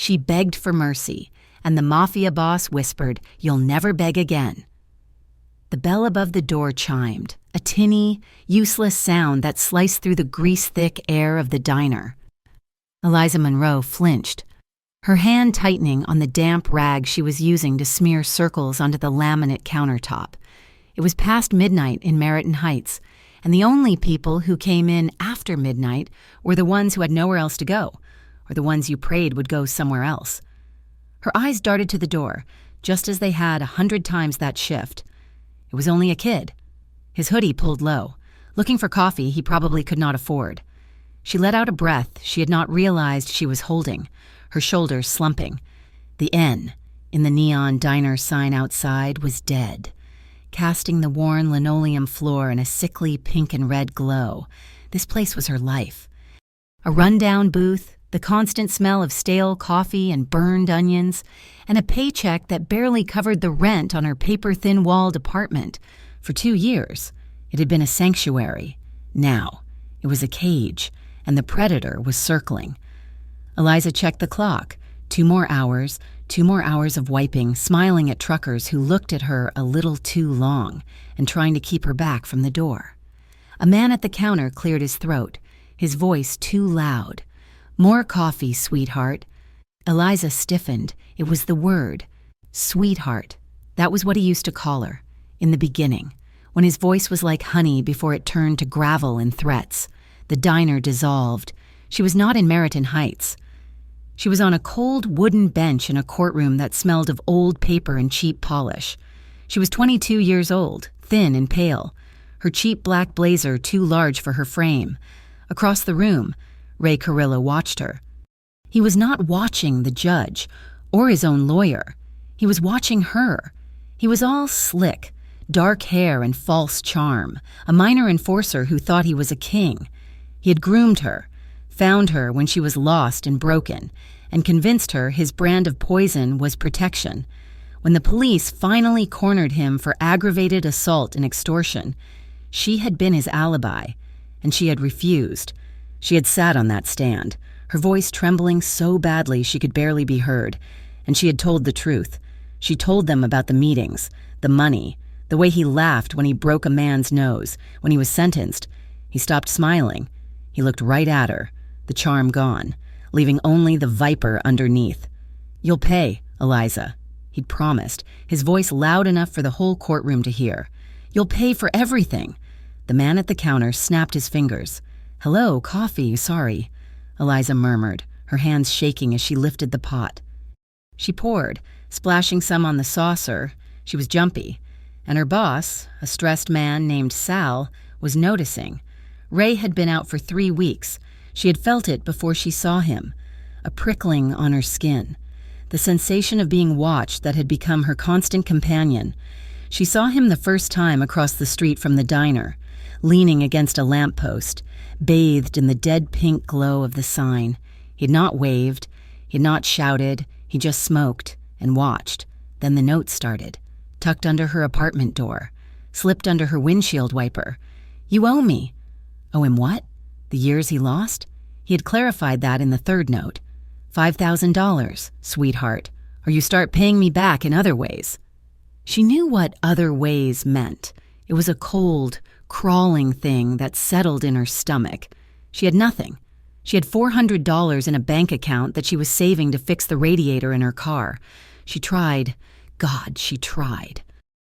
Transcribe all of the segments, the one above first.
She begged for mercy, and the mafia boss whispered, "You'll never beg again." The bell above the door chimed, a tinny, useless sound that sliced through the grease-thick air of the diner. Eliza Monroe flinched, her hand tightening on the damp rag she was using to smear circles onto the laminate countertop. It was past midnight in Meriton Heights, and the only people who came in after midnight were the ones who had nowhere else to go, or the ones you prayed would go somewhere else. Her eyes darted to the door, just as they had 100 times that shift. It was only a kid. His hoodie pulled low, looking for coffee he probably could not afford. She let out a breath she had not realized she was holding, her shoulders slumping. The N in the neon diner sign outside was dead, casting the worn linoleum floor in a sickly pink and red glow. This place was her life. A rundown booth, the constant smell of stale coffee and burned onions, and a paycheck that barely covered the rent on her paper-thin walled apartment. For 2 years, it had been a sanctuary. Now, it was a cage, and the predator was circling. Eliza checked the clock. 2 more hours of wiping, smiling at truckers who looked at her a little too long and trying to keep her back from the door. A man at the counter cleared his throat, his voice too loud. "More coffee, sweetheart." Eliza stiffened. It was the word. Sweetheart. That was what he used to call her, in the beginning, when his voice was like honey before it turned to gravel and threats. The diner dissolved. She was not in Meriton Heights. She was on a cold wooden bench in a courtroom that smelled of old paper and cheap polish. She was 22 years old, thin and pale, her cheap black blazer too large for her frame. Across the room, Ray Carrillo watched her. He was not watching the judge or his own lawyer. He was watching her. He was all slick, dark hair and false charm, a minor enforcer who thought he was a king. He had groomed her, found her when she was lost and broken, and convinced her his brand of poison was protection. When the police finally cornered him for aggravated assault and extortion, she had been his alibi, and she had refused. She had sat on that stand, her voice trembling so badly she could barely be heard, and she had told the truth. She told them about the meetings, the money, the way he laughed when he broke a man's nose. When he was sentenced, he stopped smiling. He looked right at her, the charm gone, leaving only the viper underneath. "You'll pay, Eliza," he'd promised, his voice loud enough for the whole courtroom to hear. "You'll pay for everything." The man at the counter snapped his fingers. "Hello, coffee, sorry," Eliza murmured, her hands shaking as she lifted the pot. She poured, splashing some on the saucer. She was jumpy, and her boss, a stressed man named Sal, was noticing. Ray had been out for 3 weeks. She had felt it before she saw him, a prickling on her skin, the sensation of being watched that had become her constant companion. She saw him the first time across the street from the diner, leaning against a lamppost, bathed in the dead pink glow of the sign. He had not waved, he had not shouted, he just smoked and watched. Then the note started, tucked under her apartment door, slipped under her windshield wiper. "You owe me." Owe him what? The years he lost? He had clarified that in the 3rd note. $5,000, sweetheart, or you start paying me back in other ways. She knew what other ways meant. It was a cold, crawling thing that settled in her stomach. She had nothing. She had $400 in a bank account that she was saving to fix the radiator in her car. She tried. God, she tried.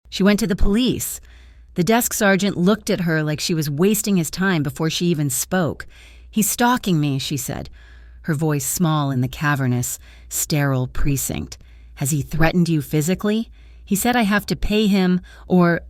She went to the police. The desk sergeant looked at her like she was wasting his time before she even spoke. "He's stalking me," she said, her voice small in the cavernous, sterile precinct. "Has he threatened you physically? He said I have to pay him or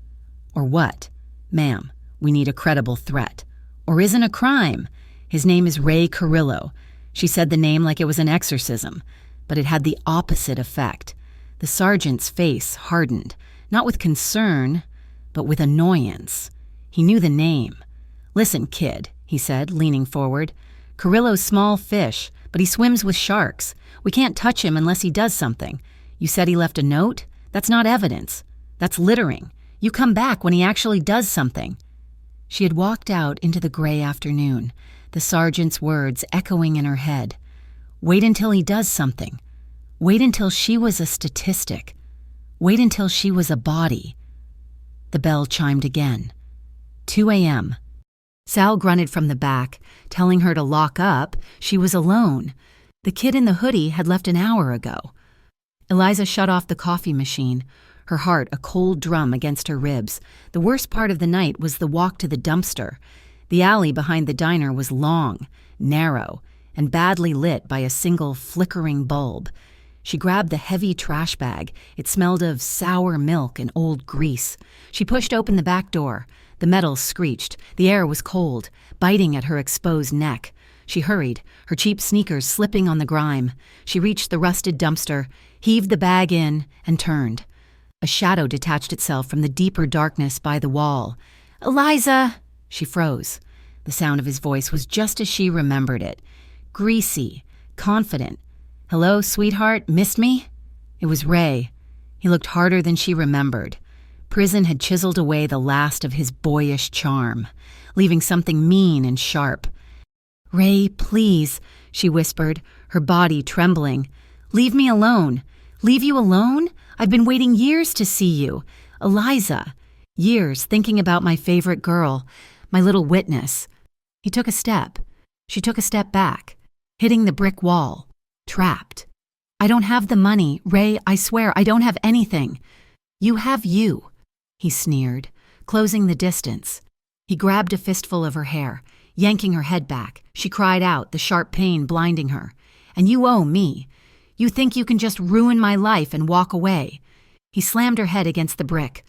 what? Ma'am, we need a credible threat. Or isn't a crime. His name is Ray Carrillo." She said the name like it was an exorcism, but it had the opposite effect. The sergeant's face hardened, not with concern, but with annoyance. He knew the name. "Listen, kid," he said, leaning forward. "Carrillo's small fish, but he swims with sharks. We can't touch him unless he does something. You said he left a note? That's not evidence. That's littering. You come back when he actually does something." She had walked out into the gray afternoon, the sergeant's words echoing in her head. "Wait until he does something. Wait until she was a statistic. Wait until she was a body. The bell chimed again. 2 a.m. Sal grunted from the back, telling her to lock up. She was alone. The kid in the hoodie had left an hour ago. Eliza shut off the coffee machine, her heart a cold drum against her ribs. The worst part of the night was the walk to the dumpster. The alley behind the diner was long, narrow, and badly lit by a single flickering bulb. She grabbed the heavy trash bag. It smelled of sour milk and old grease. She pushed open the back door. The metal screeched. The air was cold, biting at her exposed neck. She hurried, her cheap sneakers slipping on the grime. She reached the rusted dumpster, heaved the bag in, and turned. A shadow detached itself from the deeper darkness by the wall. "Eliza!" She froze. The sound of his voice was just as she remembered it. Greasy, confident. "Hello, sweetheart, missed me?" It was Ray. He looked harder than she remembered. Prison had chiseled away the last of his boyish charm, leaving something mean and sharp. "Ray, please," she whispered, her body trembling. "Leave me alone." "Leave you alone? I've been waiting years to see you. Eliza." Years thinking about my favorite girl, my little witness. He took a step. She took a step back, hitting the brick wall. Trapped. "I don't have the money, Ray, I swear, I don't have anything." "You have you," he sneered, closing the distance. He grabbed a fistful of her hair, yanking her head back. She cried out, the sharp pain blinding her. "And you owe me. You think you can just ruin my life and walk away." He slammed her head against the brick.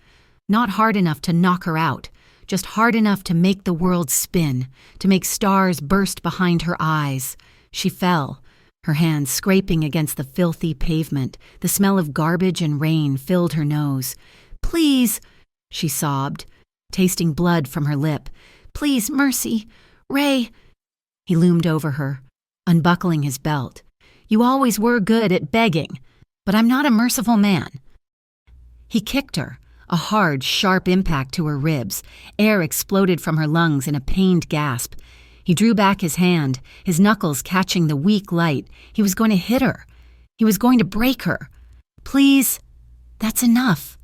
Not hard enough to knock her out, just hard enough to make the world spin, to make stars burst behind her eyes. She fell, her hands scraping against the filthy pavement. The smell of garbage and rain filled her nose. "Please," she sobbed, tasting blood from her lip. "Please, mercy. Ray." He loomed over her, unbuckling his belt. "You always were good at begging, but I'm not a merciful man." He kicked her, a hard, sharp impact to her ribs. Air exploded from her lungs in a pained gasp. He drew back his hand, his knuckles catching the weak light. He was going to hit her. He was going to break her. "Please." "That's enough."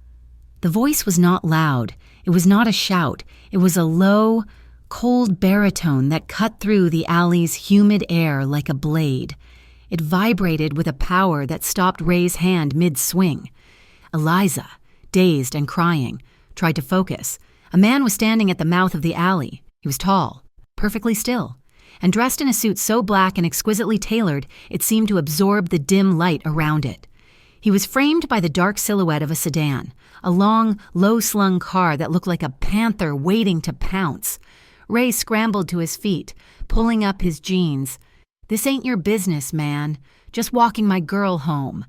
The voice was not loud. It was not a shout. It was a low, cold baritone that cut through the alley's humid air like a blade. It vibrated with a power that stopped Ray's hand mid-swing. Eliza, dazed and crying, tried to focus. A man was standing at the mouth of the alley. He was tall, perfectly still, and dressed in a suit so black and exquisitely tailored it seemed to absorb the dim light around it. He was framed by the dark silhouette of a sedan, a long, low-slung car that looked like a panther waiting to pounce. Ray scrambled to his feet, pulling up his jeans. "This ain't your business, man. Just walking my girl home."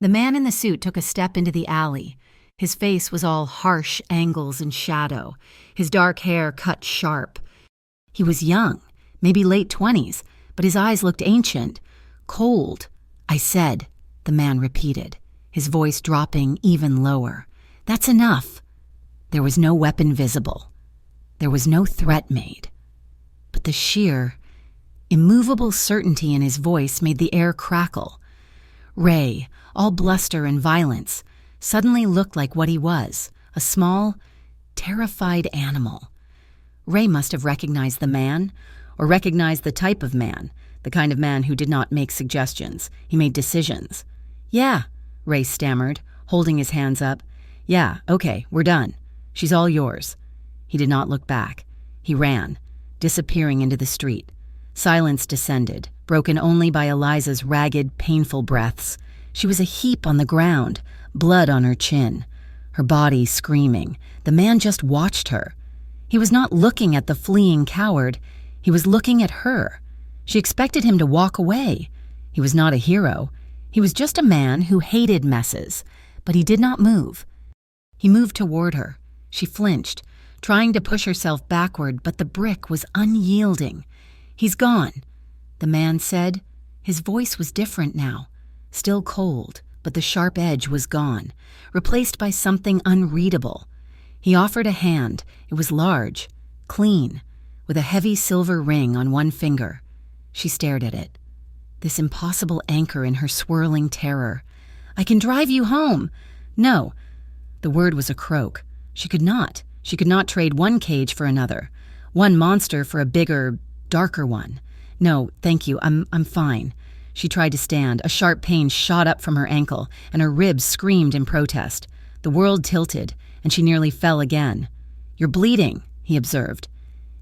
The man in the suit took a step into the alley. His face was all harsh angles and shadow, his dark hair cut sharp. He was young, maybe late 20s, but his eyes looked ancient, cold. "I said," the man repeated, his voice dropping even lower. "That's enough." There was no weapon visible. There was no threat made. But the sheer, immovable certainty in his voice made the air crackle. Ray, all bluster and violence, suddenly looked like what he was, a small, terrified animal. Ray must have recognized the man, or recognized the type of man, the kind of man who did not make suggestions. He made decisions. "Yeah," Ray stammered, holding his hands up. "Yeah, okay, we're done. She's all yours." He did not look back. He ran, disappearing into the street. Silence descended, broken only by Eliza's ragged, painful breaths. She was a heap on the ground, blood on her chin, her body screaming. The man just watched her. He was not looking at the fleeing coward. He was looking at her. She expected him to walk away. He was not a hero. He was just a man who hated messes, but he did not move. He moved toward her. She flinched, trying to push herself backward, but the brick was unyielding. "He's gone," the man said. His voice was different now, still cold, but the sharp edge was gone, replaced by something unreadable. He offered a hand. It was large, clean, with a heavy silver ring on one finger. She stared at it. this impossible anchor in her swirling terror. "I can drive you home." "No." The word was a croak. She could not. She could not trade one cage for another. One monster for a bigger, darker one. "No, thank you. I'm fine." She tried to stand. A sharp pain shot up from her ankle, and her ribs screamed in protest. The world tilted, and she nearly fell again. "You're bleeding," he observed.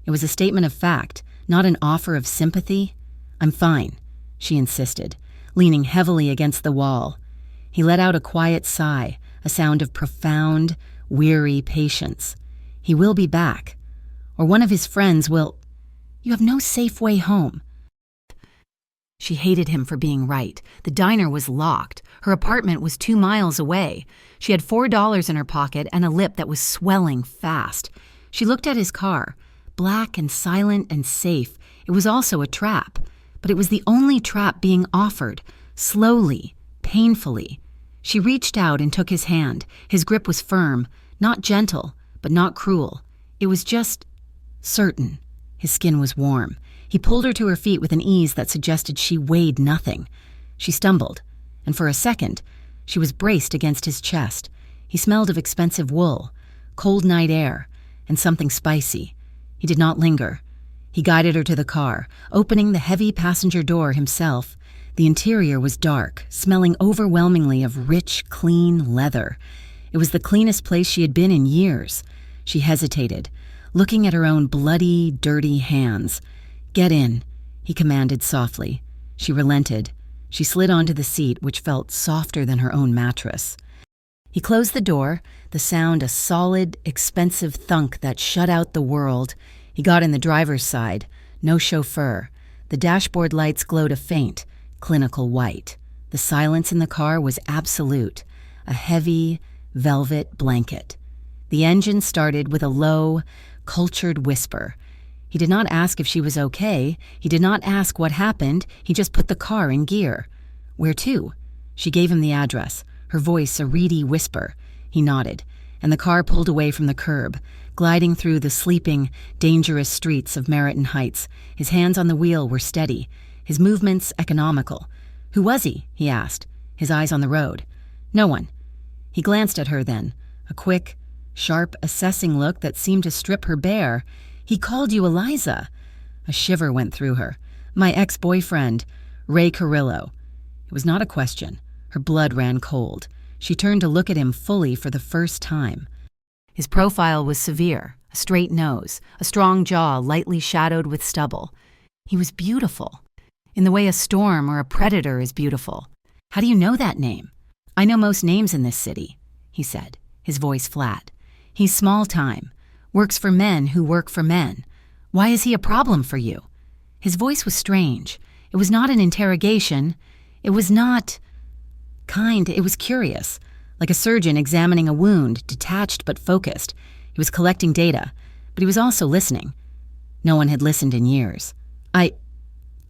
It was a statement of fact, not an offer of sympathy. "I'm fine," she insisted, leaning heavily against the wall. He let out a quiet sigh, a sound of profound, weary patience. He will be back. Or one of his friends will. "You have no safe way home." She hated him for being right. The diner was locked. Her apartment was 2 miles away. She had $4 in her pocket and a lip that was swelling fast. She looked at his car. Black and silent and safe. It was also a trap. But it was the only trap being offered. Slowly, painfully. She reached out and took his hand. His grip was firm, not gentle, but not cruel. It was just certain. His skin was warm. He pulled her to her feet with an ease that suggested she weighed nothing. She stumbled, and for a second, she was braced against his chest. He smelled of expensive wool, cold night air, and something spicy. He did not linger. He guided her to the car, opening the heavy passenger door himself. The interior was dark, smelling overwhelmingly of rich, clean leather. It was the cleanest place she had been in years. She hesitated, looking at her own bloody, dirty hands. "Get in," he commanded softly. She relented. She slid onto the seat, which felt softer than her own mattress. He closed the door, the sound a solid, expensive thunk that shut out the world. He got in the driver's side. No chauffeur. The dashboard lights glowed a faint, clinical white. The silence in the car was absolute, a heavy, velvet blanket. The engine started with a low, cultured whisper. He did not ask if she was okay. He did not ask what happened. He just put the car in gear. "Where to?" She gave him the address, her voice a reedy whisper. He nodded, and the car pulled away from the curb, gliding through the sleeping, dangerous streets of Meriton Heights. His hands on the wheel were steady, his movements economical. "Who was he?" he asked, his eyes on the road. "No one." He glanced at her then, a quick, sharp, assessing look that seemed to strip her bare. "He called you Eliza." A shiver went through her. "My ex-boyfriend, Ray Carrillo." It was not a question. Her blood ran cold. She turned to look at him fully for the first time. His profile was severe, a straight nose, a strong jaw lightly shadowed with stubble. He was beautiful, in the way a storm or a predator is beautiful. "How do you know that name?" "I know most names in this city," he said, his voice flat. "He's small time. Works for men who work for men. Why is he a problem for you?" His voice was strange. It was not an interrogation. It was not kind. It was curious, like a surgeon examining a wound, detached but focused. He was collecting data, but he was also listening. No one had listened in years. I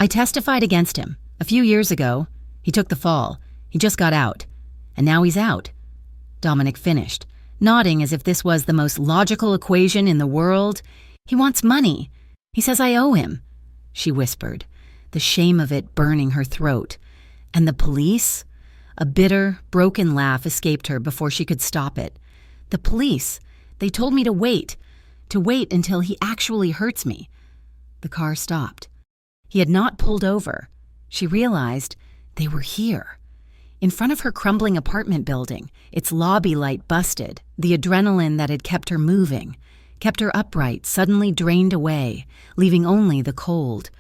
testified against him. A few years ago, he took the fall. He just got out. And now he's out." Dominic finished, nodding as if this was the most logical equation in the world. "He wants money. He says I owe him," she whispered, the shame of it burning her throat. "And the police?" A bitter, broken laugh escaped her before she could stop it. "The police. They told me to wait until he actually hurts me." The car stopped. He had not pulled over. She realized they were here. In front of her crumbling apartment building, its lobby light busted, the adrenaline that had kept her moving, kept her upright, suddenly drained away, leaving only the cold,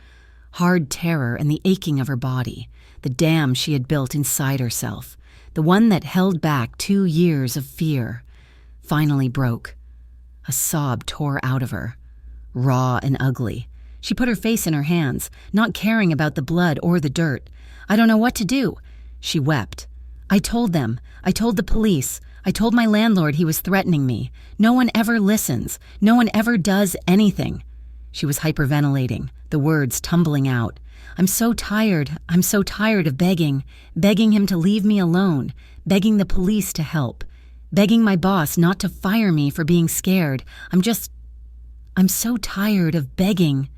hard terror and the aching of her body, the dam she had built inside herself, the one that held back 2 years of fear, finally broke. A sob tore out of her, raw and ugly. She put her face in her hands, not caring about the blood or the dirt. "I don't know what to do." She wept. "I told them. I told the police. I told my landlord he was threatening me. No one ever listens. No one ever does anything." She was hyperventilating, the words tumbling out. I'm so tired of begging him to leave me alone, begging the police to help, begging my boss not to fire me for being scared. I'm so tired of begging."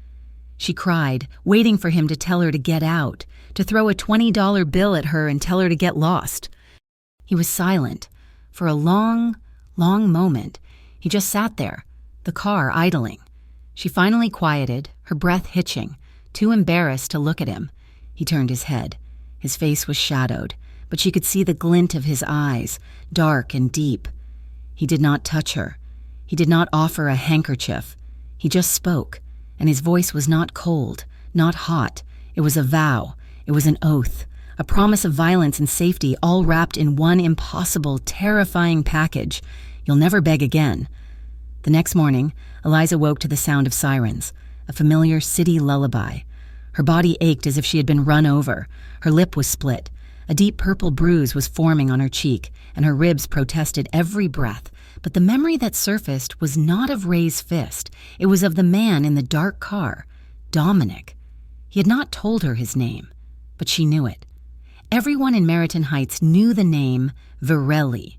She cried, waiting for him to tell her to get out, to throw a $20 bill at her and tell her to get lost. He was silent. For a long, long moment, he just sat there, the car idling. She finally quieted, her breath hitching, too embarrassed to look at him. He turned his head. His face was shadowed, but she could see the glint of his eyes, dark and deep. He did not touch her. He did not offer a handkerchief. He just spoke, and his voice was not cold, not hot. It was a vow. It was an oath, a promise of violence and safety, all wrapped in one impossible, terrifying package. You'll never beg again. The next morning, Eliza woke to the sound of sirens, a familiar city lullaby. Her body ached as if she had been run over. Her lip was split. A deep purple bruise was forming on her cheek, and her ribs protested every breath. But the memory that surfaced was not of Ray's fist. It was of the man in the dark car, Dominic. He had not told her his name, but she knew it. Everyone in Meriton Heights knew the name Virelli.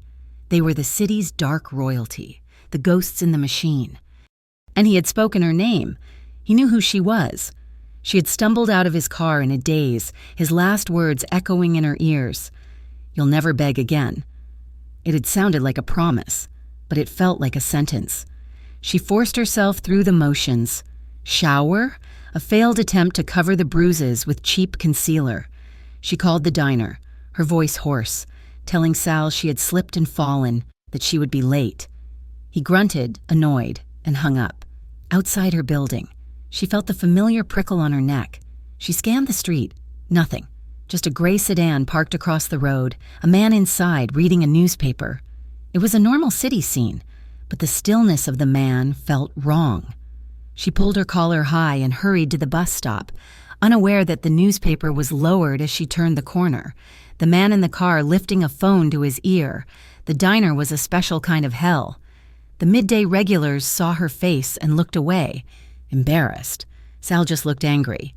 They were the city's dark royalty, the ghosts in the machine. And he had spoken her name. He knew who she was. She had stumbled out of his car in a daze, his last words echoing in her ears. You'll never beg again. It had sounded like a promise, but it felt like a sentence. She forced herself through the motions. Shower? A failed attempt to cover the bruises with cheap concealer. She called the diner, her voice hoarse, telling Sal she had slipped and fallen, that she would be late. He grunted, annoyed, and hung up. Outside her building, she felt the familiar prickle on her neck. She scanned the street. Nothing. Just a gray sedan parked across the road, a man inside reading a newspaper. It was a normal city scene, but the stillness of the man felt wrong. She pulled her collar high and hurried to the bus stop, unaware that the newspaper was lowered as she turned the corner, the man in the car lifting a phone to his ear. The diner was a special kind of hell. The midday regulars saw her face and looked away, embarrassed. Sal just looked angry.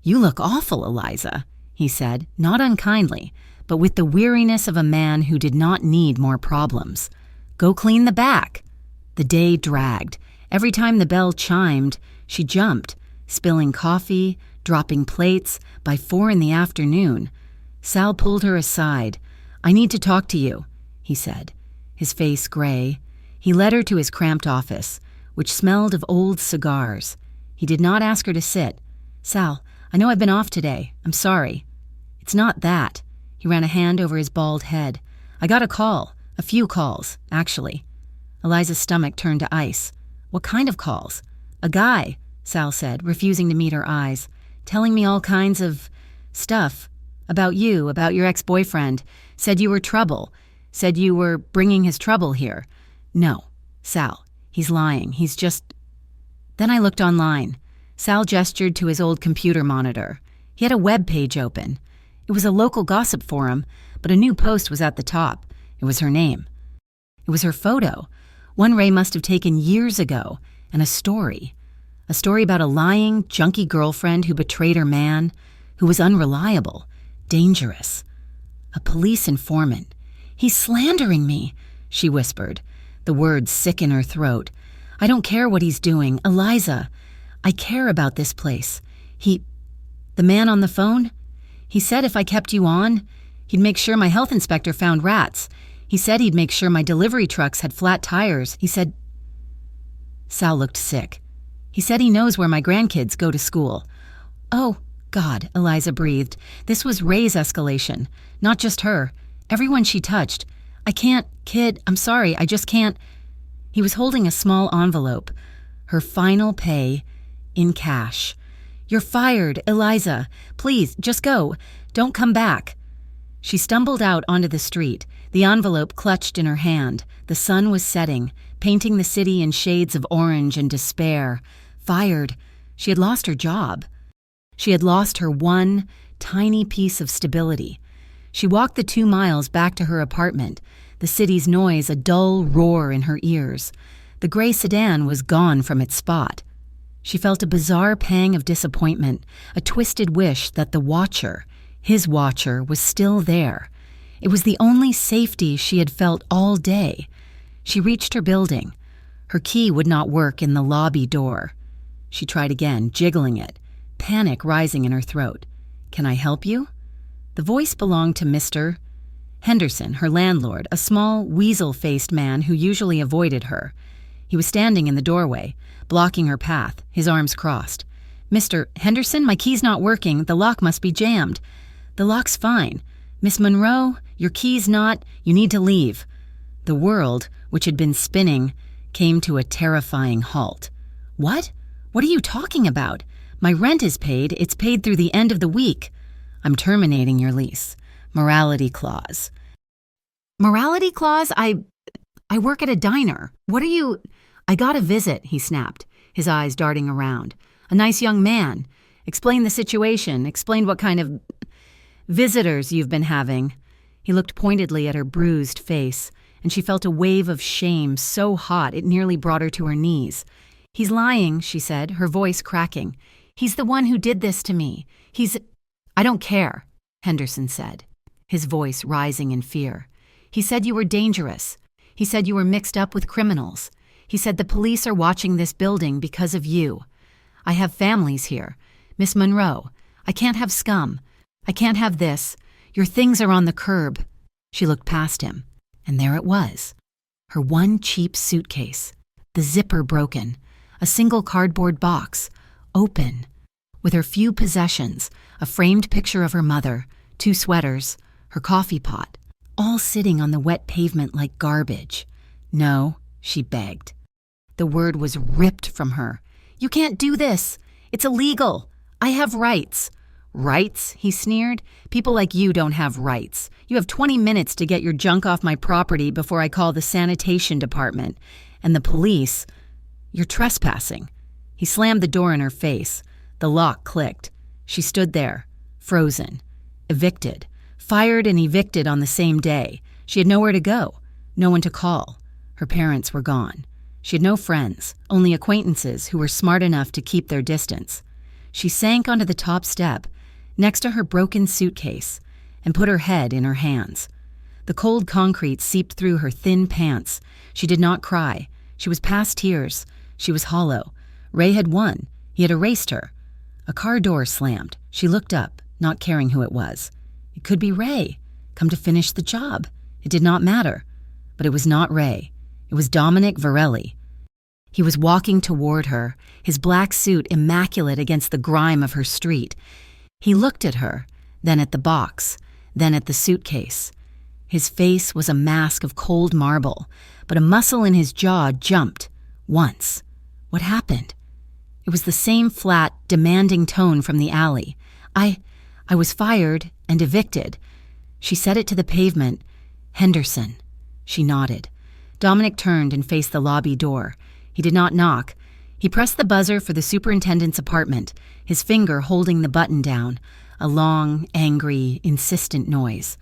You look awful, Eliza, he said, not unkindly, but with the weariness of a man who did not need more problems. Go clean the back. The day dragged. Every time the bell chimed, she jumped, spilling coffee, dropping plates. By 4 p.m, Sal pulled her aside. I need to talk to you, he said, his face gray. He led her to his cramped office, which smelled of old cigars. He did not ask her to sit. Sal, I know I've been off today. I'm sorry. It's not that. He ran a hand over his bald head. I got a call. A few calls, actually. Eliza's stomach turned to ice. What kind of calls? A guy, Sal said, refusing to meet her eyes, telling me all kinds of stuff. About you, about your ex-boyfriend. Said you were trouble. Said you were bringing his trouble here. No, Sal, he's lying. He's just... Then I looked online. Sal gestured to his old computer monitor. He had a web page open. It was a local gossip forum, but a new post was at the top. It was her name. It was her photo. One Ray must have taken years ago, and a story. A story about a lying, junky girlfriend who betrayed her man, who was unreliable, dangerous. A police informant. He's slandering me, she whispered, the words sick in her throat. I don't care what he's doing, Eliza. I care about this place. The man on the phone? He said if I kept you on, he'd make sure my health inspector found rats. He said he'd make sure my delivery trucks had flat tires. He said... Sal looked sick. He said he knows where my grandkids go to school. Oh, God, Eliza breathed. This was Ray's escalation, not just her. Everyone she touched. I can't, kid, I'm sorry, I just can't. He was holding a small envelope. Her final pay in cash. You're fired, Eliza. Please, just go. Don't come back. She stumbled out onto the street, the envelope clutched in her hand. The sun was setting, painting the city in shades of orange and despair. Fired. She had lost her job. She had lost her one tiny piece of stability. She walked the 2 miles back to her apartment, the city's noise a dull roar in her ears. The gray sedan was gone from its spot. She felt a bizarre pang of disappointment, a twisted wish that the watcher, his watcher, was still there. It was the only safety she had felt all day. She reached her building. Her key would not work in the lobby door. She tried again, jiggling it, panic rising in her throat. "Can I help you?" The voice belonged to Mr. Henderson, her landlord, a small, weasel-faced man who usually avoided her. He was standing in the doorway, blocking her path, his arms crossed. "Mr. Henderson, my key's not working. The lock must be jammed." "The lock's fine. Miss Monroe, your key's not. You need to leave." The world, which had been spinning, came to a terrifying halt. "What? What are you talking about? My rent is paid. It's paid through the end of the week." "I'm terminating your lease. Morality clause." "Morality clause? I work at a diner. What are you—" "I got a visit," he snapped, his eyes darting around. "A nice young man. Explain the situation. Explain what kind of visitors you've been having." He looked pointedly at her bruised face, and she felt a wave of shame so hot it nearly brought her to her knees. "He's lying," she said, her voice cracking. "He's the one who did this to me. I don't care," Henderson said, his voice rising in fear. "He said you were dangerous. He said you were mixed up with criminals. He said the police are watching this building because of you. I have families here. Miss Monroe, I can't have scum. I can't have this. Your things are on the curb." She looked past him, and there it was. Her one cheap suitcase, the zipper broken, a single cardboard box, open, with her few possessions, a framed picture of her mother, 2 sweaters, her coffee pot, all sitting on the wet pavement like garbage. "No," she begged. The word was ripped from her. "You can't do this. It's illegal. I have rights." "Rights?" he sneered. "People like you don't have rights. You have 20 minutes to get your junk off my property before I call the sanitation department. And the police. You're trespassing." He slammed the door in her face. The lock clicked. She stood there, frozen, evicted, fired and evicted on the same day. She had nowhere to go, no one to call. Her parents were gone. She had no friends, only acquaintances who were smart enough to keep their distance. She sank onto the top step, next to her broken suitcase, and put her head in her hands. The cold concrete seeped through her thin pants. She did not cry. She was past tears. She was hollow. Ray had won. He had erased her. A car door slammed. She looked up, not caring who it was. It could be Ray, come to finish the job. It did not matter. But it was not Ray. It was Dominic Varelli. He was walking toward her, his black suit immaculate against the grime of her street. He looked at her, then at the box, then at the suitcase. His face was a mask of cold marble, but a muscle in his jaw jumped. Once. What happened? It was the same flat, demanding tone from the alley. I was fired and evicted." She said it to the pavement. "Henderson." She nodded. Dominic turned and faced the lobby door. He did not knock. He pressed the buzzer for the superintendent's apartment, his finger holding the button down, a long, angry, insistent noise.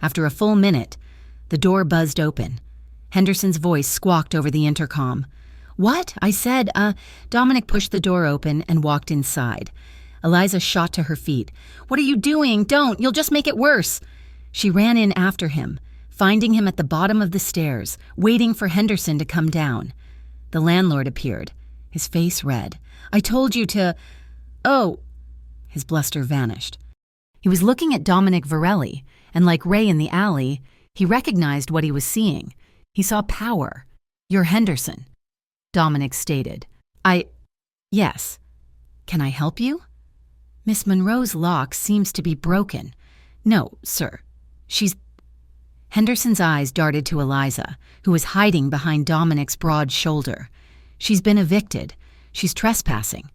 After a full minute, the door buzzed open. Henderson's voice squawked over the intercom. "What?" I said. Dominic pushed the door open and walked inside. Eliza shot to her feet. "What are you doing? Don't! You'll just make it worse!" She ran in after him, finding him at the bottom of the stairs, waiting for Henderson to come down. The landlord appeared, his face red. "I told you to—" "Oh!" His bluster vanished. He was looking at Dominic Varelli, and like Ray in the alley, he recognized what he was seeing. He saw power. "You're Henderson," Dominic stated. Yes. Can I help you?" "Miss Monroe's lock seems to be broken." "No, sir. She's—" Henderson's eyes darted to Eliza, who was hiding behind Dominic's broad shoulder. "She's been evicted. She's trespassing."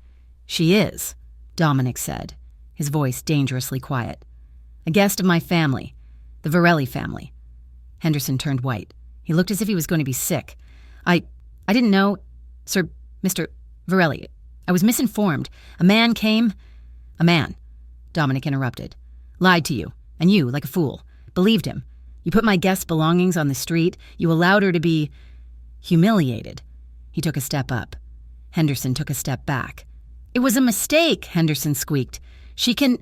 "She is," Dominic said, his voice dangerously quiet. "A guest of my family, the Varelli family." Henderson turned white. He looked as if he was going to be sick. I didn't know, Sir, Mr. Varelli. I was misinformed. A man came—" "A man," Dominic interrupted. "Lied to you, and you, like a fool, believed him. You put my guest's belongings on the street. You allowed her to be humiliated." He took a step up. Henderson took a step back. "It was a mistake," Henderson squeaked. She can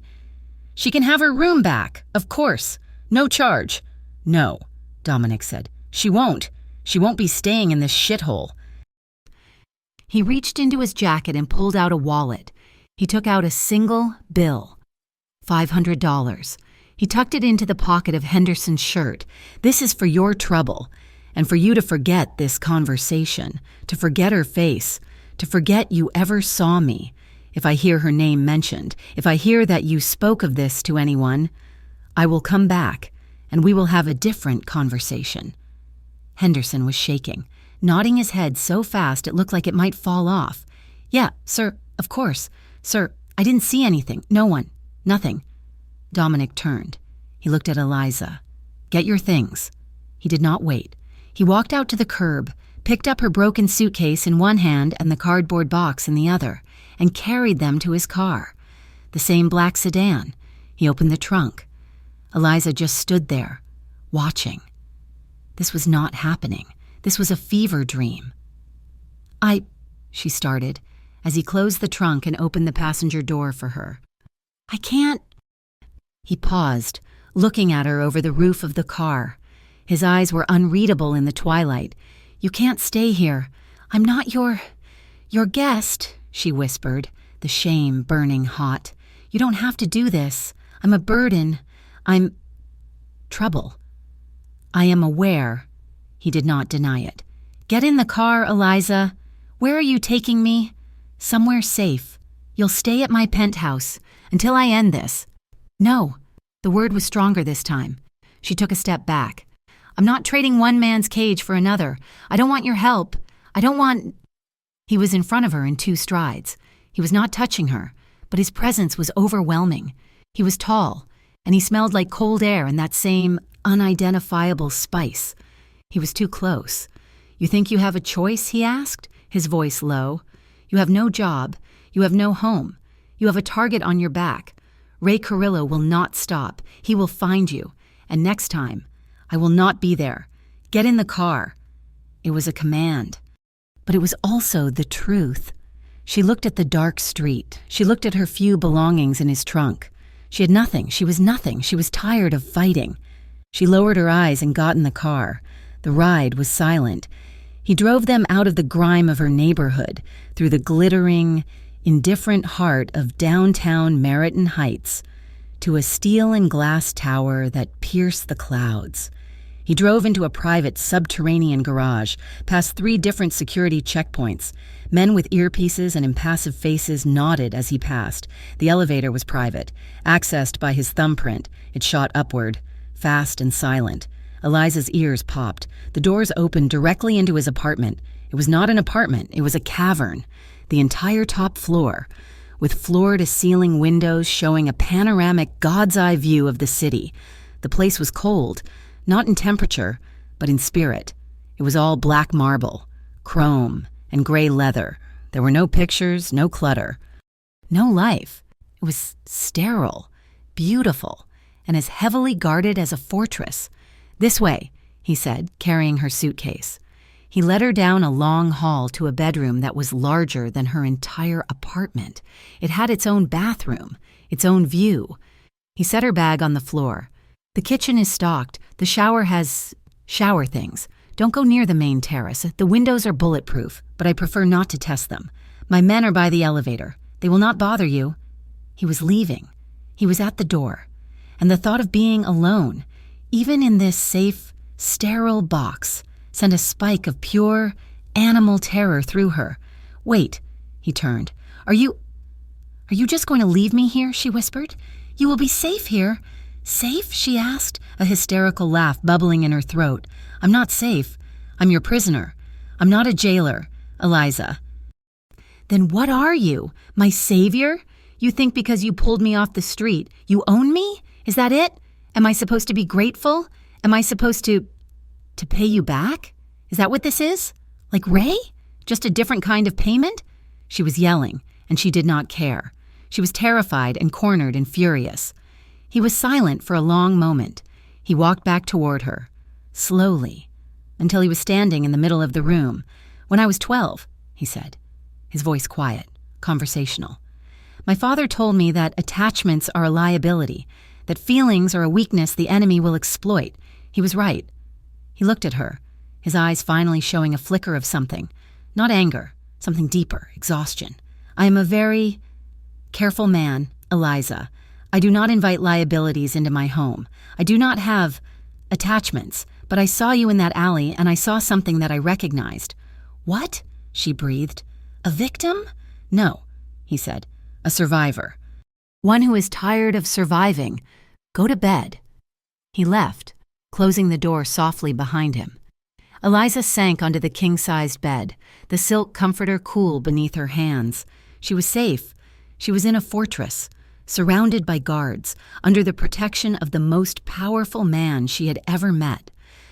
have her room back, of course. No charge." "No," Dominic said. She won't be staying in this shithole." He reached into his jacket and pulled out a wallet. He took out a single bill. $500. He tucked it into the pocket of Henderson's shirt. "This is for your trouble, and for you to forget this conversation, to forget her face, to forget you ever saw me. If I hear her name mentioned, if I hear that you spoke of this to anyone, I will come back, and we will have a different conversation." Henderson was shaking, nodding his head so fast it looked like it might fall off. "Yeah, sir, of course. Sir, I didn't see anything. No one. Nothing." Dominic turned. He looked at Eliza. "Get your things." He did not wait. He walked out to the curb, picked up her broken suitcase in one hand and the cardboard box in the other, and carried them to his car. The same black sedan. He opened the trunk. Eliza just stood there, watching. This was not happening. This was a fever dream. She started, as he closed the trunk and opened the passenger door for her. "I can't." He paused, looking at her over the roof of the car. His eyes were unreadable in the twilight. "You can't stay here. I'm not your guest," she whispered, the shame burning hot. "You don't have to do this. I'm a burden. I'm trouble." "I am aware." He did not deny it. "Get in the car, Eliza. Where are you taking me?" "Somewhere safe. You'll stay at my penthouse until I end this." "No." The word was stronger this time. She took a step back. "I'm not trading one man's cage for another. I don't want your help. I don't want—" He was in front of her in 2 strides. He was not touching her, but his presence was overwhelming. He was tall, and he smelled like cold air and that same unidentifiable spice. He was too close. "You think you have a choice?" he asked, his voice low. "You have no job. You have no home. You have a target on your back. Ray Carrillo will not stop. He will find you. And next time, I will not be there. Get in the car." It was a command, but it was also the truth. She looked at the dark street. She looked at her few belongings in his trunk. She had nothing. She was nothing. She was tired of fighting. She lowered her eyes and got in the car. The ride was silent. He drove them out of the grime of her neighborhood, through the glittering, indifferent heart of downtown Meriton Heights, to a steel and glass tower that pierced the clouds. He drove into a private subterranean garage, past 3 different security checkpoints. Men with earpieces and impassive faces nodded as he passed. The elevator was private, accessed by his thumbprint. It shot upward, fast and silent. Eliza's ears popped. The doors opened directly into his apartment. It was not an apartment, it was a cavern. The entire top floor, with floor-to-ceiling windows showing a panoramic God's-eye view of the city. The place was cold, not in temperature, but in spirit. It was all black marble, chrome, and gray leather. There were no pictures, no clutter, no life. It was sterile, beautiful, and as heavily guarded as a fortress. "This way," he said, carrying her suitcase. He led her down a long hall to a bedroom that was larger than her entire apartment. It had its own bathroom, its own view. He set her bag on the floor. "The kitchen is stocked. The shower has shower things. Don't go near the main terrace. The windows are bulletproof, but I prefer not to test them. My men are by the elevator. They will not bother you." He was leaving. He was at the door. And the thought of being alone, even in this safe, sterile box, sent a spike of pure, animal terror through her. "Wait," he turned. Are you just going to leave me here?" she whispered. "You will be safe here." "Safe?" she asked, a hysterical laugh bubbling in her throat. "I'm not safe. I'm your prisoner. I'm not a jailer, Eliza." "Then what are you? My savior? You think because you pulled me off the street, you own me? Is that it? Am I supposed to be grateful? Am I supposed to pay you back? Is that what this is? Like Ray? Just a different kind of payment?" She was yelling, and she did not care. She was terrified and cornered and furious. He was silent for a long moment. He walked back toward her, slowly, until he was standing in the middle of the room. "When I was 12, he said, his voice quiet, conversational. "My father told me that attachments are a liability, that feelings are a weakness the enemy will exploit. He was right." He looked at her, his eyes finally showing a flicker of something. Not anger, Something deeper, exhaustion. I am a very careful man, Eliza. I do not invite liabilities into my home. I do not have attachments, but I saw you in that alley and I saw something that I recognized. What? She breathed. A victim? No, he said. A survivor. One who is tired of surviving. Go to bed. He left, closing the door softly behind him. Eliza sank onto the king-sized bed, the silk comforter cool beneath her hands. She was safe. She was in a fortress, surrounded by guards, under the protection of the most powerful man she had ever met.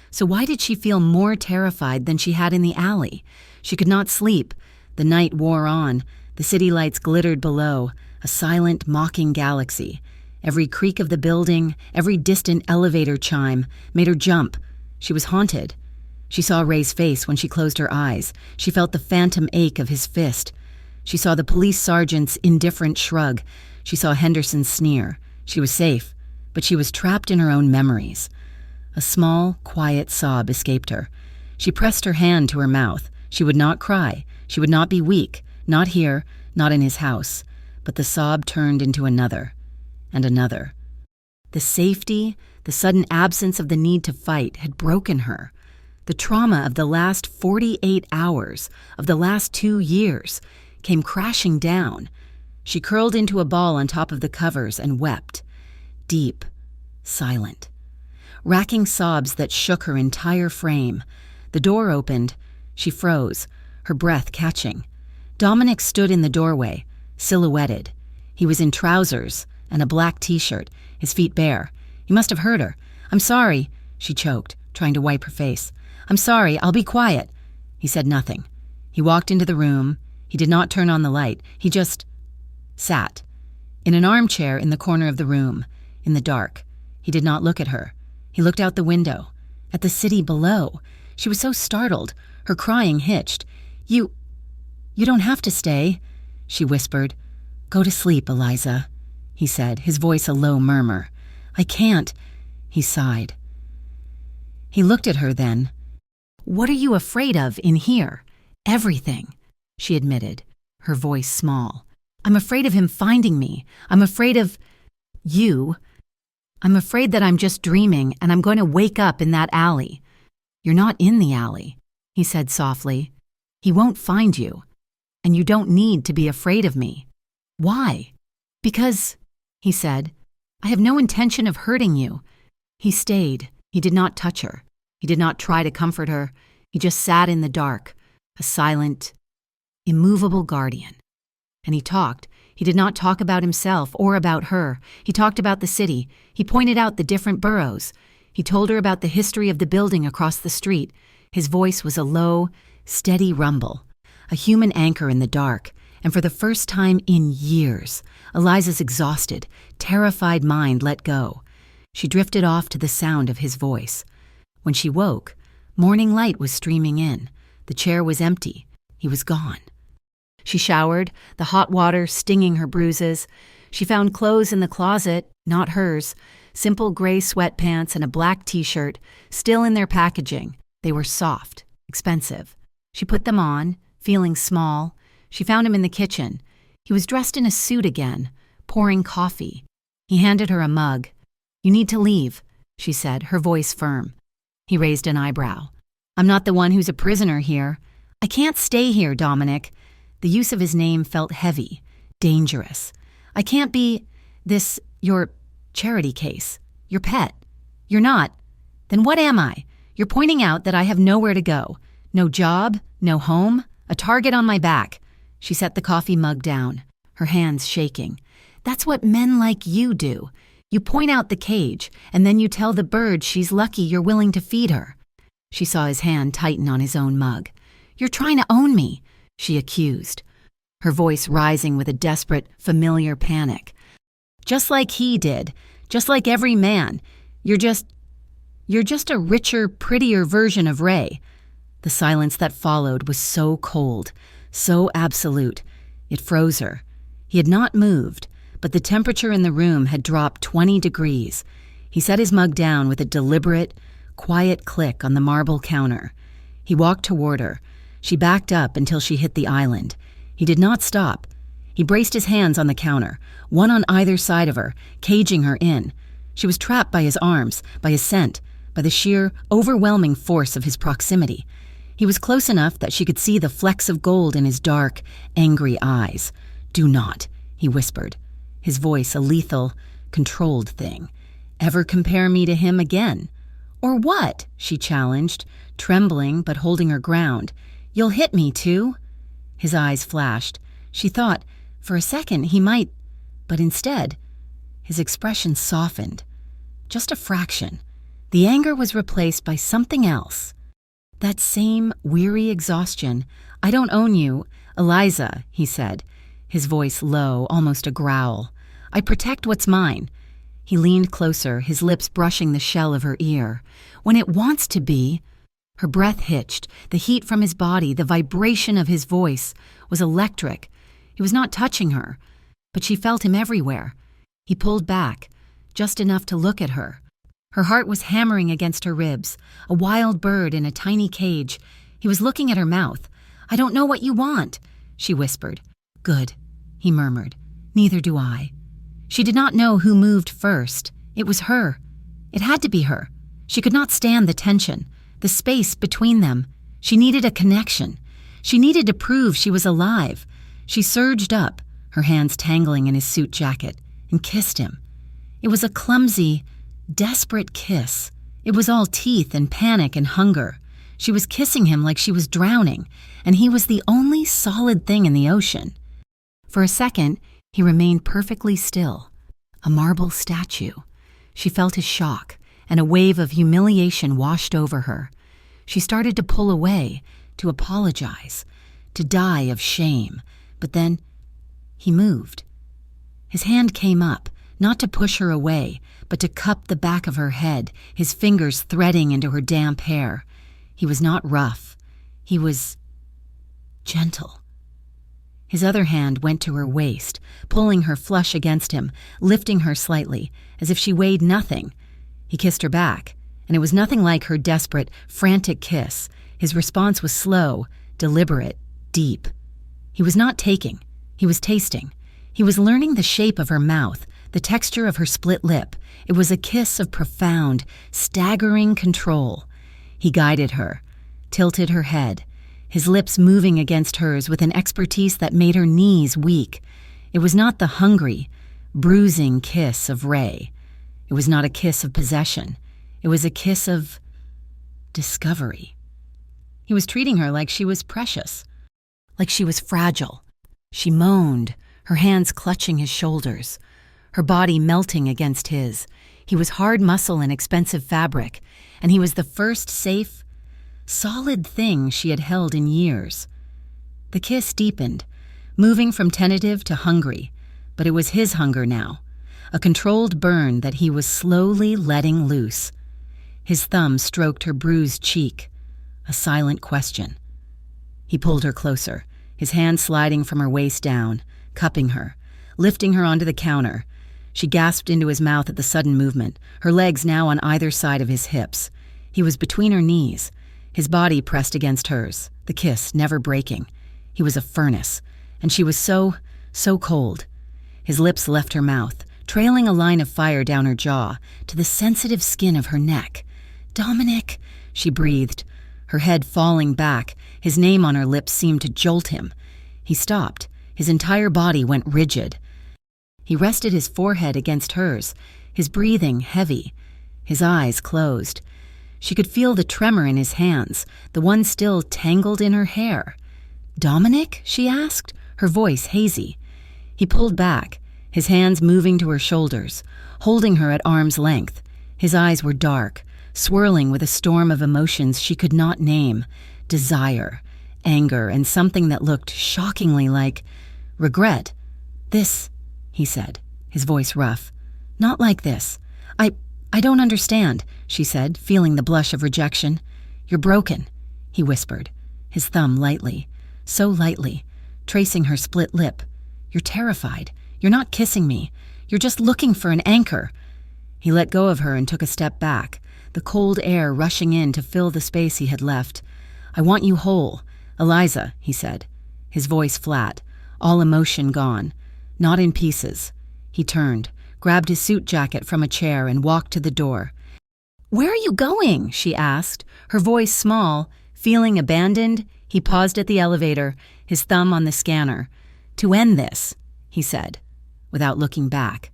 So why did she feel more terrified than she had in the alley? She could not sleep. The night wore on. The city lights glittered below, a silent, mocking galaxy. Every creak of the building, every distant elevator chime made her jump. She was haunted. She saw Ray's face when she closed her eyes. She felt the phantom ache of his fist. She saw the police sergeant's indifferent shrug. She saw Henderson's sneer. She was safe, but she was trapped in her own memories. A small, quiet sob escaped her. She pressed her hand to her mouth. She would not cry. She would not be weak. Not here, not in his house. But the sob turned into another, and another. The safety, the sudden absence of the need to fight had broken her. The trauma of the last 48 hours, of the last 2 years, came crashing down. She curled into a ball on top of the covers and wept. Deep, silent. Racking sobs that shook her entire frame. The door opened. She froze, her breath catching. Dominic stood in the doorway, silhouetted. He was in trousers and a black t-shirt, his feet bare. He must have heard her. "I'm sorry," she choked, trying to wipe her face. "I'm sorry, I'll be quiet." He said nothing. He walked into the room. He did not turn on the light. He just sat. In an armchair in the corner of the room, in the dark. He did not look at her. He looked out the window, at the city below. She was so startled. Her crying hitched. You don't have to stay," she whispered. "Go to sleep, Eliza," he said, his voice a low murmur. "I can't," he sighed. He looked at her then. "What are you afraid of in here?" "Everything," she admitted, her voice small. "I'm afraid of him finding me. I'm afraid of you. I'm afraid that I'm just dreaming and I'm going to wake up in that alley." "You're not in the alley," he said softly. "He won't find you. And you don't need to be afraid of me." "Why?" "Because," he said, "I have no intention of hurting you." He stayed. He did not touch her. He did not try to comfort her. He just sat in the dark, a silent, immovable guardian. And he talked. He did not talk about himself or about her. He talked about the city. He pointed out the different boroughs. He told her about the history of the building across the street. His voice was a low, steady rumble, a human anchor in the dark. And for the first time in years, Eliza's exhausted, terrified mind let go. She drifted off to the sound of his voice. When she woke, morning light was streaming in. The chair was empty. He was gone. She showered, the hot water stinging her bruises. She found clothes in the closet, not hers, simple gray sweatpants and a black t-shirt, still in their packaging. They were soft, expensive. She put them on, feeling small. She found him in the kitchen. He was dressed in a suit again, pouring coffee. He handed her a mug. "You need to leave," she said, her voice firm. He raised an eyebrow. "I'm not the one who's a prisoner here. I can't stay here, Dominic." The use of his name felt heavy, dangerous. "I can't be your charity case, your pet. You're not. Then what am I? You're pointing out that I have nowhere to go. No job, no home, a target on my back." She set the coffee mug down, her hands shaking. "That's what men like you do. You point out the cage, and then you tell the bird she's lucky you're willing to feed her." She saw his hand tighten on his own mug. "You're trying to own me," she accused, her voice rising with a desperate, familiar panic. "Just like he did, just like every man. You're just a richer, prettier version of Ray." The silence that followed was so cold, so absolute. It froze her. He had not moved, but the temperature in the room had dropped 20 degrees. He set his mug down with a deliberate, quiet click on the marble counter. He walked toward her, She backed up until she hit the island. He did not stop. He braced his hands on the counter, one on either side of her, caging her in. She was trapped by his arms, by his scent, by the sheer, overwhelming force of his proximity. He was close enough that she could see the flecks of gold in his dark, angry eyes. "Do not," he whispered, his voice a lethal, controlled thing. "Ever compare me to him again?" "Or what?" she challenged, trembling but holding her ground. "You'll hit me, too?" His eyes flashed. She thought, for a second, he might, but instead, his expression softened. Just a fraction. The anger was replaced by something else. That same weary exhaustion. "I don't own you, Eliza," he said, his voice low, almost a growl. "I protect what's mine." He leaned closer, his lips brushing the shell of her ear. "When it wants to be—" Her breath hitched. The heat from his body, the vibration of his voice, was electric. He was not touching her, but she felt him everywhere. He pulled back, just enough to look at her. Her heart was hammering against her ribs, a wild bird in a tiny cage. He was looking at her mouth. "I don't know what you want," she whispered. "Good," he murmured. "Neither do I." She did not know who moved first. It was her. It had to be her. She could not stand the tension, the space between them. She needed a connection. She needed to prove she was alive. She surged up, her hands tangling in his suit jacket, and kissed him. It was a clumsy, desperate kiss. It was all teeth and panic and hunger. She was kissing him like she was drowning, and he was the only solid thing in the ocean. For a second, he remained perfectly still, a marble statue. She felt his shock, and a wave of humiliation washed over her. She started to pull away, to apologize, to die of shame. But then, he moved. His hand came up, not to push her away, but to cup the back of her head, his fingers threading into her damp hair. He was not rough. He was gentle. His other hand went to her waist, pulling her flush against him, lifting her slightly, as if she weighed nothing. He kissed her back, and it was nothing like her desperate, frantic kiss. His response was slow, deliberate, deep. He was not taking. He was tasting. He was learning the shape of her mouth, the texture of her split lip. It was a kiss of profound, staggering control. He guided her, tilted her head, his lips moving against hers with an expertise that made her knees weak. It was not the hungry, bruising kiss of Ray. It was not a kiss of possession. It was a kiss of discovery. He was treating her like she was precious, like she was fragile. She moaned, her hands clutching his shoulders, her body melting against his. He was hard muscle and expensive fabric, and he was the first safe, solid thing she had held in years. The kiss deepened, moving from tentative to hungry, but it was his hunger now, a controlled burn that he was slowly letting loose. His thumb stroked her bruised cheek, a silent question. He pulled her closer, his hand sliding from her waist down, cupping her, lifting her onto the counter. She gasped into his mouth at the sudden movement, her legs now on either side of his hips. He was between her knees, his body pressed against hers, the kiss never breaking. He was a furnace, and she was so cold. His lips left her mouth, trailing a line of fire down her jaw to the sensitive skin of her neck. "Dominic," she breathed, her head falling back. His name on her lips seemed to jolt him. He stopped. His entire body went rigid. He rested his forehead against hers, his breathing heavy, his eyes closed. She could feel the tremor in his hands, the one still tangled in her hair. "Dominic?" she asked, her voice hazy. He pulled back, his hands moving to her shoulders, holding her at arm's length. His eyes were dark, swirling with a storm of emotions she could not name: desire, anger, and something that looked shockingly like regret. "This," he said, his voice rough. "Not like this. I don't understand," she said, feeling the blush of rejection. "You're broken," he whispered, his thumb lightly, so lightly, tracing her split lip. "You're terrified. You're not kissing me. You're just looking for an anchor." He let go of her and took a step back, the cold air rushing in to fill the space he had left. "I want you whole. "Eliza," he said, his voice flat, all emotion gone. "Not in pieces." He turned, grabbed his suit jacket from a chair, and walked to the door. "Where are you going?" she asked, her voice small. Feeling abandoned, he paused at the elevator, his thumb on the scanner. "To end this," he said, without looking back,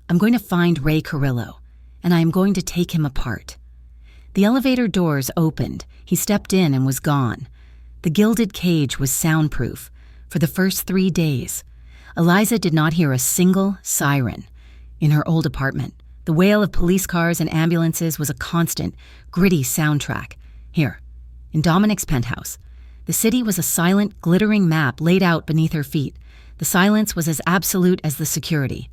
"I'm going to find Ray Carrillo, and I am going to take him apart." The elevator doors opened. He stepped in and was gone. The gilded cage was soundproof. For the first 3 days, Eliza did not hear a single siren. In her old apartment, the wail of police cars and ambulances was a constant, gritty soundtrack. Here, in Dominic's penthouse, the city was a silent, glittering map laid out beneath her feet. The silence was as absolute as the security.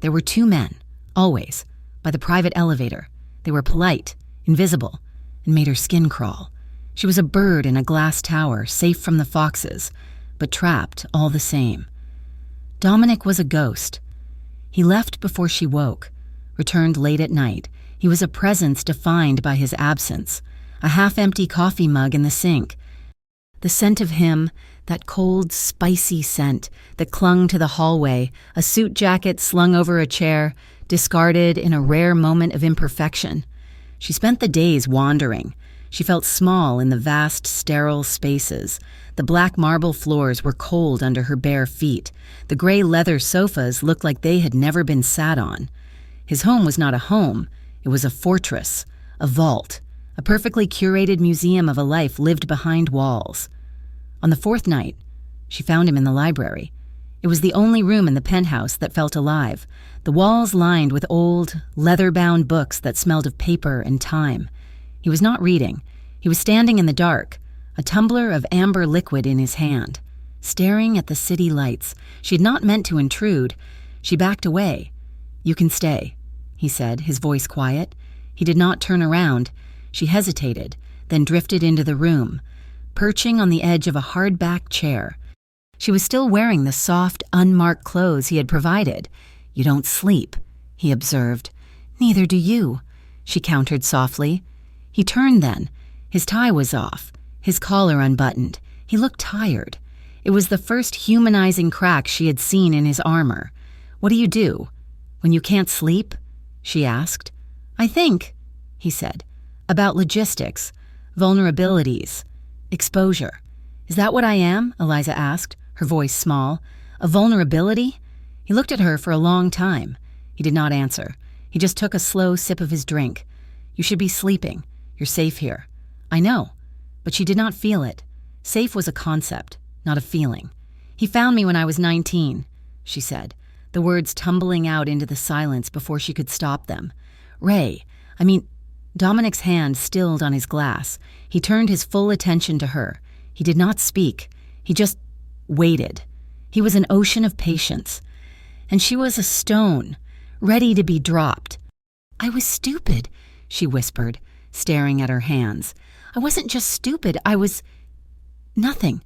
There were 2 men, always, by the private elevator. They were polite, invisible, and made her skin crawl. She was a bird in a glass tower, safe from the foxes, but trapped all the same. Dominic was a ghost. He left before she woke, returned late at night. He was a presence defined by his absence, a half-empty coffee mug in the sink. The scent of him, that cold, spicy scent that clung to the hallway, a suit jacket slung over a chair, discarded in a rare moment of imperfection. She spent the days wandering. She felt small in the vast, sterile spaces. The black marble floors were cold under her bare feet. The gray leather sofas looked like they had never been sat on. His home was not a home. It was a fortress, a vault, a perfectly curated museum of a life lived behind walls. On the 4th night, she found him in the library. It was the only room in the penthouse that felt alive, the walls lined with old, leather-bound books that smelled of paper and time. He was not reading. He was standing in the dark, a tumbler of amber liquid in his hand, staring at the city lights. She had not meant to intrude. She backed away. "You can stay," he said, his voice quiet. He did not turn around. She hesitated, then drifted into the room, perching on the edge of a hard-backed chair. She was still wearing the soft, unmarked clothes he had provided. "You don't sleep," he observed. "Neither do you," she countered softly. He turned then. His tie was off, his collar unbuttoned. He looked tired. It was the first humanizing crack she had seen in his armor. "What do you do when you can't sleep?" she asked. "I think," he said, "about logistics, vulnerabilities, exposure." "Is that what I am?" Eliza asked, her voice small. "A vulnerability?" He looked at her for a long time. He did not answer. He just took a slow sip of his drink. "You should be sleeping. You're safe here." "I know." But she did not feel it. Safe was a concept, not a feeling. "He found me when I was 19, she said, the words tumbling out into the silence before she could stop them. Dominic's hand stilled on his glass. He turned his full attention to her. He did not speak. He just waited. He was an ocean of patience. And she was a stone, ready to be dropped. "I was stupid," she whispered, staring at her hands. "I wasn't just stupid, I was nothing.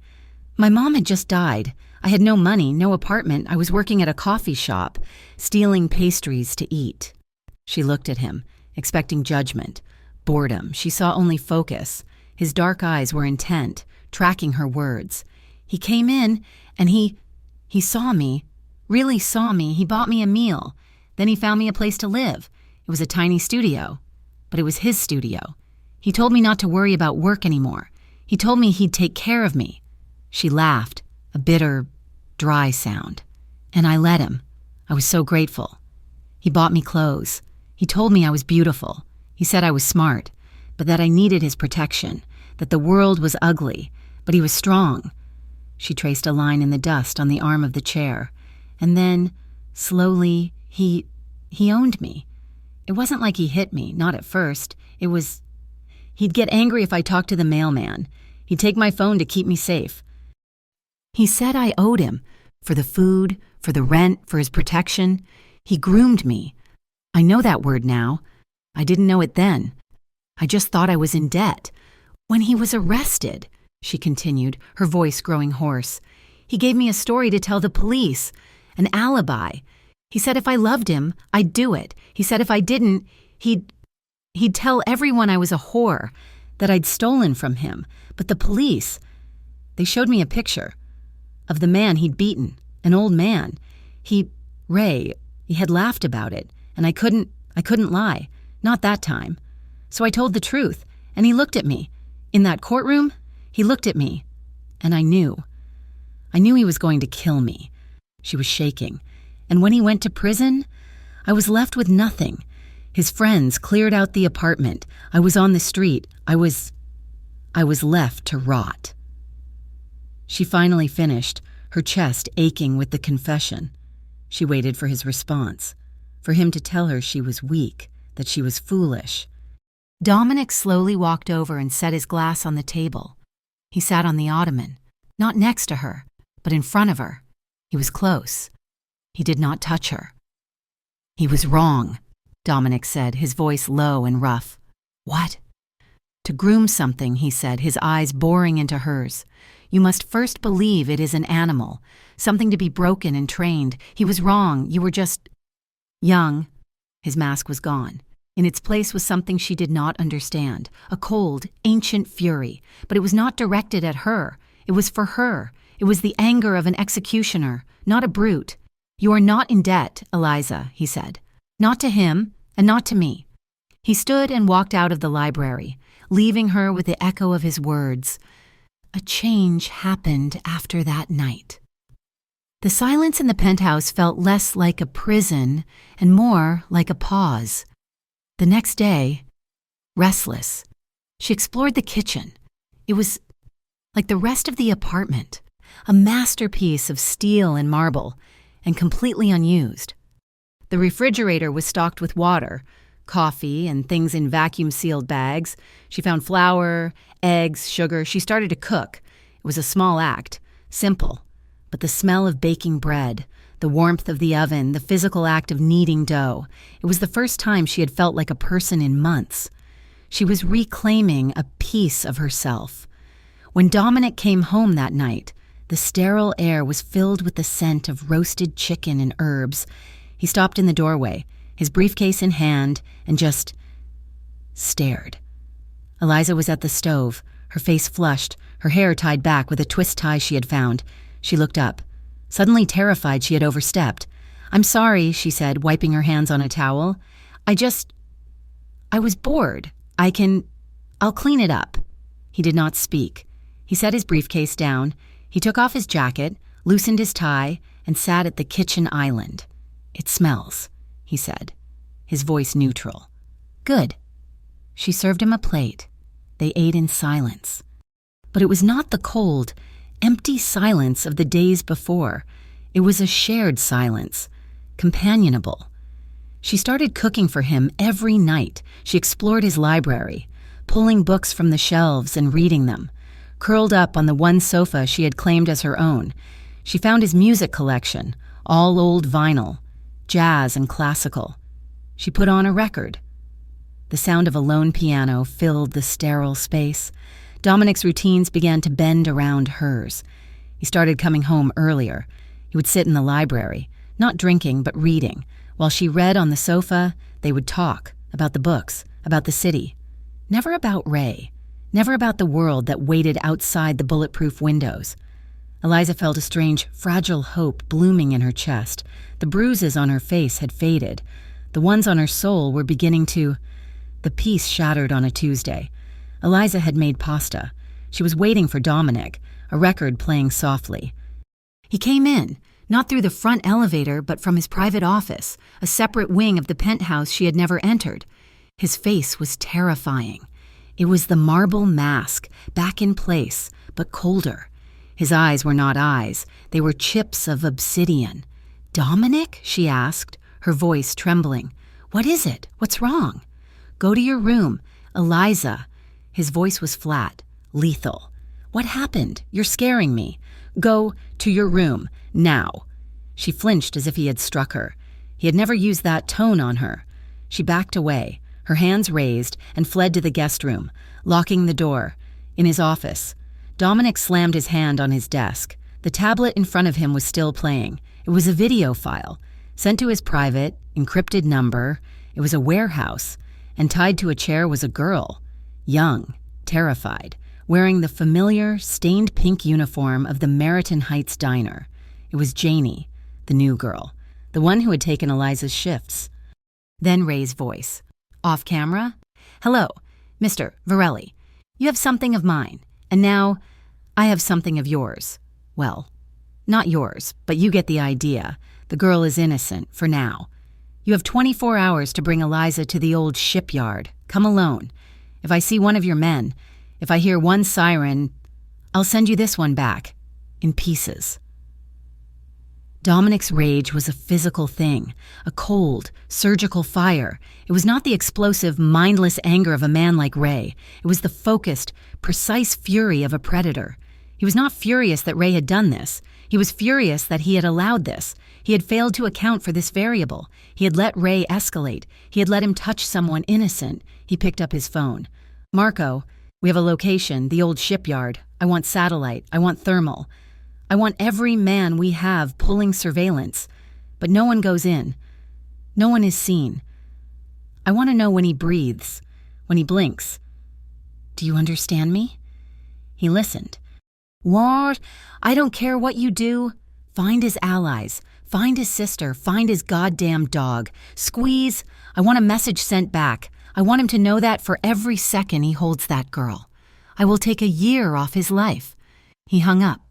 My mom had just died. I had no money, no apartment. I was working at a coffee shop, stealing pastries to eat." She looked at him, expecting judgment, boredom. She saw only focus. His dark eyes were intent, tracking her words. "He came in, and he saw me, really saw me. He bought me a meal. Then he found me a place to live. It was a tiny studio, but it was his studio. He told me not to worry about work anymore. He told me he'd take care of me." She laughed, a bitter, dry sound. "And I let him. I was so grateful. He bought me clothes. He told me I was beautiful. He said I was smart, but that I needed his protection, that the world was ugly, but he was strong." She traced a line in the dust on the arm of the chair. "And then, slowly, he owned me. It wasn't like he hit me, not at first. It was, he'd get angry if I talked to the mailman. He'd take my phone to keep me safe. He said I owed him, for the food, for the rent, for his protection. He groomed me. I know that word now. I didn't know it then. I just thought I was in debt. When he was arrested," she continued, her voice growing hoarse, "he gave me a story to tell the police, an alibi. He said if I loved him, I'd do it. He said if I didn't, he'd tell everyone I was a whore, that I'd stolen from him. But the police, They showed me a picture of the man he'd beaten, an old man. Ray, he had laughed about it, and I couldn't lie. Not that time. So I told the truth, and he looked at me. In that courtroom, he looked at me, and I knew. I knew he was going to kill me. She was shaking. And when he went to prison, I was left with nothing. His friends cleared out the apartment. I was on the street. I was left to rot. She finally finished, her chest aching with the confession. She waited for his response, for him to tell her she was weak, that she was foolish. Dominic slowly walked over and set his glass on the table. He sat on the ottoman, not next to her, but in front of her. He was close. He did not touch her. "He was wrong," Dominic said, his voice low and rough. "What?" "To groom something," he said, his eyes boring into hers. "You must first believe it is an animal, something to be broken and trained. He was wrong. You were just young." His mask was gone. In its place was something she did not understand, a cold, ancient fury. But it was not directed at her. It was for her. It was the anger of an executioner, not a brute. "You are not in debt, Eliza," he said. "Not to him, and not to me." He stood and walked out of the library, leaving her with the echo of his words. A change happened after that night. The silence in the penthouse felt less like a prison and more like a pause. The next day, restless, she explored the kitchen. It was like the rest of the apartment, a masterpiece of steel and marble, and completely unused. The refrigerator was stocked with water, coffee, and things in vacuum-sealed bags. She found flour, eggs, sugar. She started to cook. It was a small act, simple, but the smell of baking bread, the warmth of the oven, the physical act of kneading dough. It was the first time she had felt like a person in months. She was reclaiming a piece of herself. When Dominic came home that night, the sterile air was filled with the scent of roasted chicken and herbs. He stopped in the doorway, his briefcase in hand, and just stared. Eliza was at the stove, her face flushed, her hair tied back with a twist tie she had found. She looked up, suddenly terrified she had overstepped. "I'm sorry," she said, wiping her hands on a towel. I was bored. I'll clean it up." He did not speak. He set his briefcase down. He took off his jacket, loosened his tie, and sat at the kitchen island. "It smells," he said, his voice neutral. "Good." She served him a plate. They ate in silence. But it was not the cold, empty silence of the days before. It was a shared silence, companionable. She started cooking for him every night. She explored his library, pulling books from the shelves and reading them. Curled up on the one sofa she had claimed as her own, she found his music collection, all old vinyl, jazz and classical. She put on a record. The sound of a lone piano filled the sterile space. Dominic's routines began to bend around hers. He started coming home earlier. He would sit in the library, not drinking but reading. While she read on the sofa, they would talk about the books, about the city. Never about Ray. Never about the world that waited outside the bulletproof windows. Eliza felt a strange, fragile hope blooming in her chest. The bruises on her face had faded. The ones on her soul were beginning to... The peace shattered on a Tuesday. Eliza had made pasta. She was waiting for Dominic, a record playing softly. He came in, not through the front elevator, but from his private office, a separate wing of the penthouse she had never entered. His face was terrifying. It was the marble mask, back in place, but colder. His eyes were not eyes. They were chips of obsidian. "Dominic?" she asked, her voice trembling. "What is it? What's wrong?" "Go to your room. Eliza." His voice was flat, lethal. "What happened? You're scaring me. Go to your room, now." She flinched as if he had struck her. He had never used that tone on her. She backed away, her hands raised, and fled to the guest room, locking the door. In his office, Dominic slammed his hand on his desk. The tablet in front of him was still playing. It was a video file, sent to his private, encrypted number. It was a warehouse, and tied to a chair was a girl, young, terrified, wearing the familiar, stained pink uniform of the Meriton Heights diner. It was Janie, the new girl, the one who had taken Eliza's shifts. Then Ray's voice. Off camera? Hello, Mr. Varelli. You have something of mine, and now I have something of yours. Well, not yours, but you get the idea. The girl is innocent, for now. You have 24 hours to bring Eliza to the old shipyard. Come alone. If I see one of your men, if I hear one siren, I'll send you this one back, in pieces. Dominic's rage was a physical thing, a cold, surgical fire. It was not the explosive, mindless anger of a man like Ray. It was the focused, precise fury of a predator. He was not furious that Ray had done this. He was furious that he had allowed this. He had failed to account for this variable. He had let Ray escalate. He had let him touch someone innocent. He picked up his phone. Marco, we have a location, the old shipyard. I want satellite. I want thermal. I want every man we have pulling surveillance. But no one goes in. No one is seen. I want to know when he breathes, when he blinks. Do you understand me? He listened. What? I don't care what you do. Find his allies. Find his sister. Find his goddamn dog. Squeeze. I want a message sent back. I want him to know that for every second he holds that girl. I will take a year off his life. He hung up.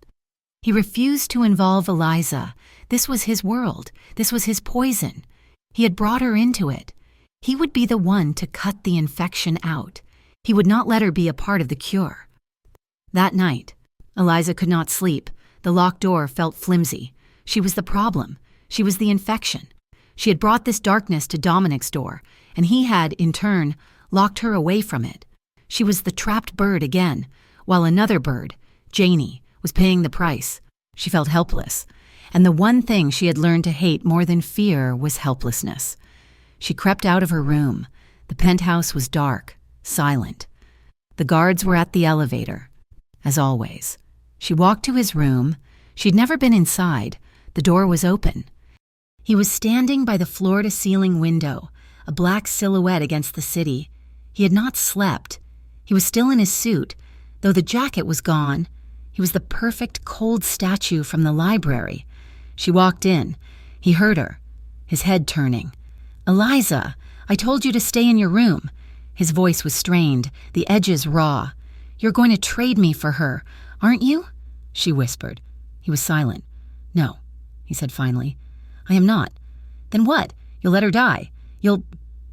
He refused to involve Eliza. This was his world. This was his poison. He had brought her into it. He would be the one to cut the infection out. He would not let her be a part of the cure. That night, Eliza could not sleep. The locked door felt flimsy. She was the problem. She was the infection. She had brought this darkness to Dominic's door, and he had, in turn, locked her away from it. She was the trapped bird again, while another bird, Janie, was paying the price. She felt helpless, and the one thing she had learned to hate more than fear was helplessness. She crept out of her room. The penthouse was dark, silent. The guards were at the elevator, as always. She walked to his room. She'd never been inside. The door was open. He was standing by the floor-to-ceiling window, a black silhouette against the city. He had not slept. He was still in his suit, though the jacket was gone. He was the perfect cold statue from the library. She walked in. He heard her, his head turning. Eliza, I told you to stay in your room. His voice was strained, the edges raw. You're going to trade me for her, aren't you? She whispered. He was silent. No, he said finally. I am not. Then what? You'll let her die? You'll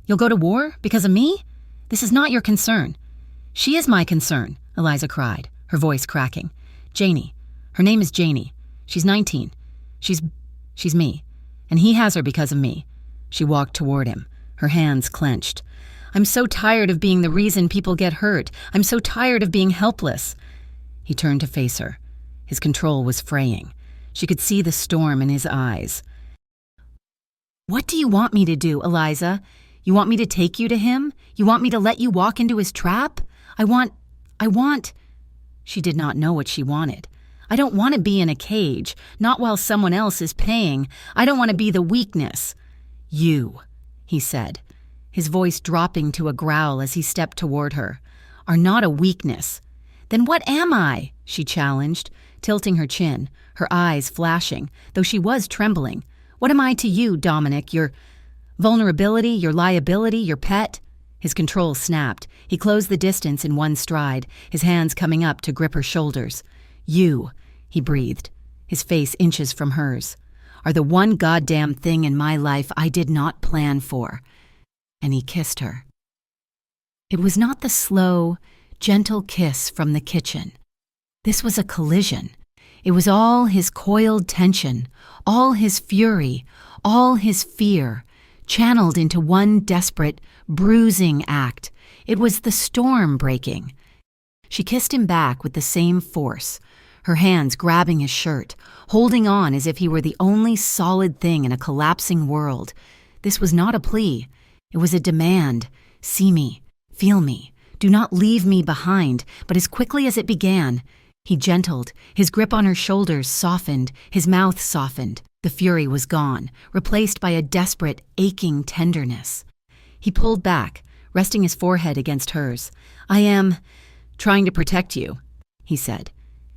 go to war because of me? This is not your concern. She is my concern, Eliza cried, her voice cracking. Janie. Her name is Janie. She's 19. She's me. And he has her because of me. She walked toward him, her hands clenched. I'm so tired of being the reason people get hurt. I'm so tired of being helpless. He turned to face her. His control was fraying. She could see the storm in his eyes. What do you want me to do, Eliza? You want me to take you to him? You want me to let you walk into his trap? I want... She did not know what she wanted. I don't want to be in a cage, not while someone else is paying. I don't want to be the weakness. You, he said, his voice dropping to a growl as he stepped toward her, are not a weakness. Then what am I? She challenged, tilting her chin, her eyes flashing, though she was trembling. What am I to you, Dominic? Your vulnerability, your liability, your pet? His control snapped. He closed the distance in one stride, his hands coming up to grip her shoulders. You, he breathed, his face inches from hers, are the one goddamn thing in my life I did not plan for. And he kissed her. It was not the slow, gentle kiss from the kitchen. This was a collision. It was all his coiled tension, all his fury, all his fear, channeled into one desperate, bruising act. It was the storm breaking. She kissed him back with the same force, her hands grabbing his shirt, holding on as if he were the only solid thing in a collapsing world. This was not a plea. It was a demand. See me. Feel me. Do not leave me behind. But as quickly as it began, he gentled. His grip on her shoulders softened. His mouth softened. The fury was gone, replaced by a desperate, aching tenderness. He pulled back, resting his forehead against hers. I am Trying to protect you," he said,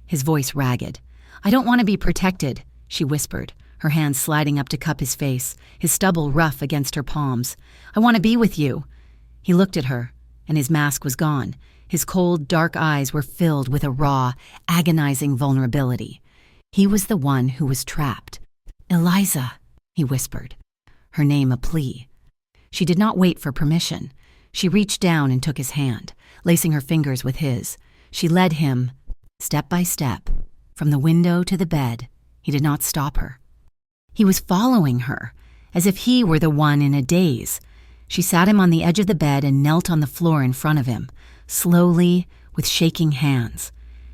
his voice ragged. "I don't want to be protected," she whispered, her hands sliding up to cup his face, his stubble rough against her palms. "I want to be with you." He looked at her, and his mask was gone. His cold, dark eyes were filled with a raw, agonizing vulnerability. He was the one who was trapped. "Eliza," he whispered, her name a plea. She did not wait for permission. She reached down and took his hand, lacing her fingers with his. She led him, step by step, from the window to the bed. He did not stop her. He was following her, as if he were the one in a daze. She sat him on the edge of the bed and knelt on the floor in front of him, slowly, with shaking hands.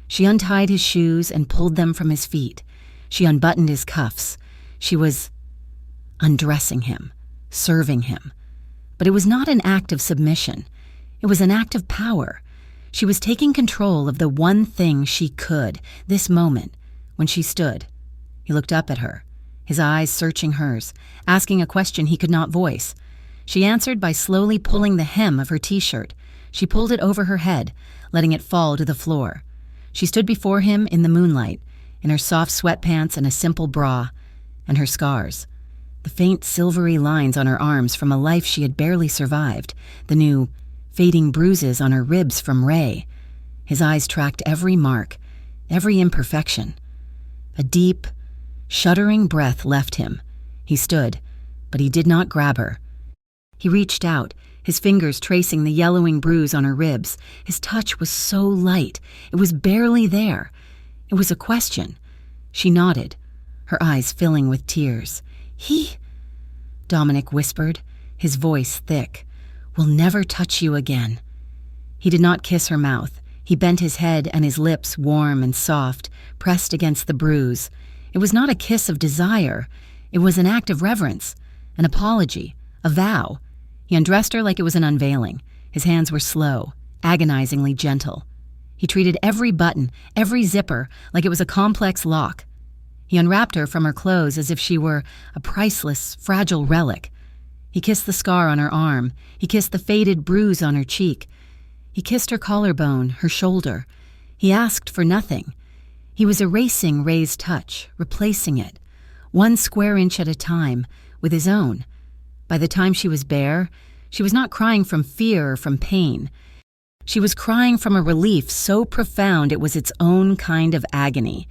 She untied his shoes and pulled them from his feet. She unbuttoned his cuffs. She was undressing him, serving him. But it was not an act of submission. It was an act of power. She was taking control of the one thing she could, this moment, when she stood. He looked up at her, his eyes searching hers, asking a question he could not voice. She answered by slowly pulling the hem of her t-shirt. She pulled it over her head, letting it fall to the floor. She stood before him in the moonlight, in her soft sweatpants and a simple bra, and her scars. The faint silvery lines on her arms from a life she had barely survived, the new, fading bruises on her ribs from Ray. His eyes tracked every mark, every imperfection. A deep, shuddering breath left him. He stood, but he did not grab her. He reached out, his fingers tracing the yellowing bruise on her ribs. His touch was so light, it was barely there. It was a question. She nodded, her eyes filling with tears. Dominic whispered, his voice thick, "will never touch you again." He did not kiss her mouth. He bent his head and his lips, warm and soft, pressed against the bruise. It was not a kiss of desire. It was an act of reverence, an apology, a vow. He undressed her like it was an unveiling. His hands were slow, agonizingly gentle. He treated every button, every zipper, like it was a complex lock. He unwrapped her from her clothes as if she were a priceless, fragile relic. He kissed the scar on her arm. He kissed the faded bruise on her cheek. He kissed her collarbone, her shoulder. He asked for nothing. He was erasing Ray's touch, replacing it, 1 square inch at a time, with his own. By the time she was bare, she was not crying from fear or from pain. She was crying from a relief so profound it was its own kind of agony.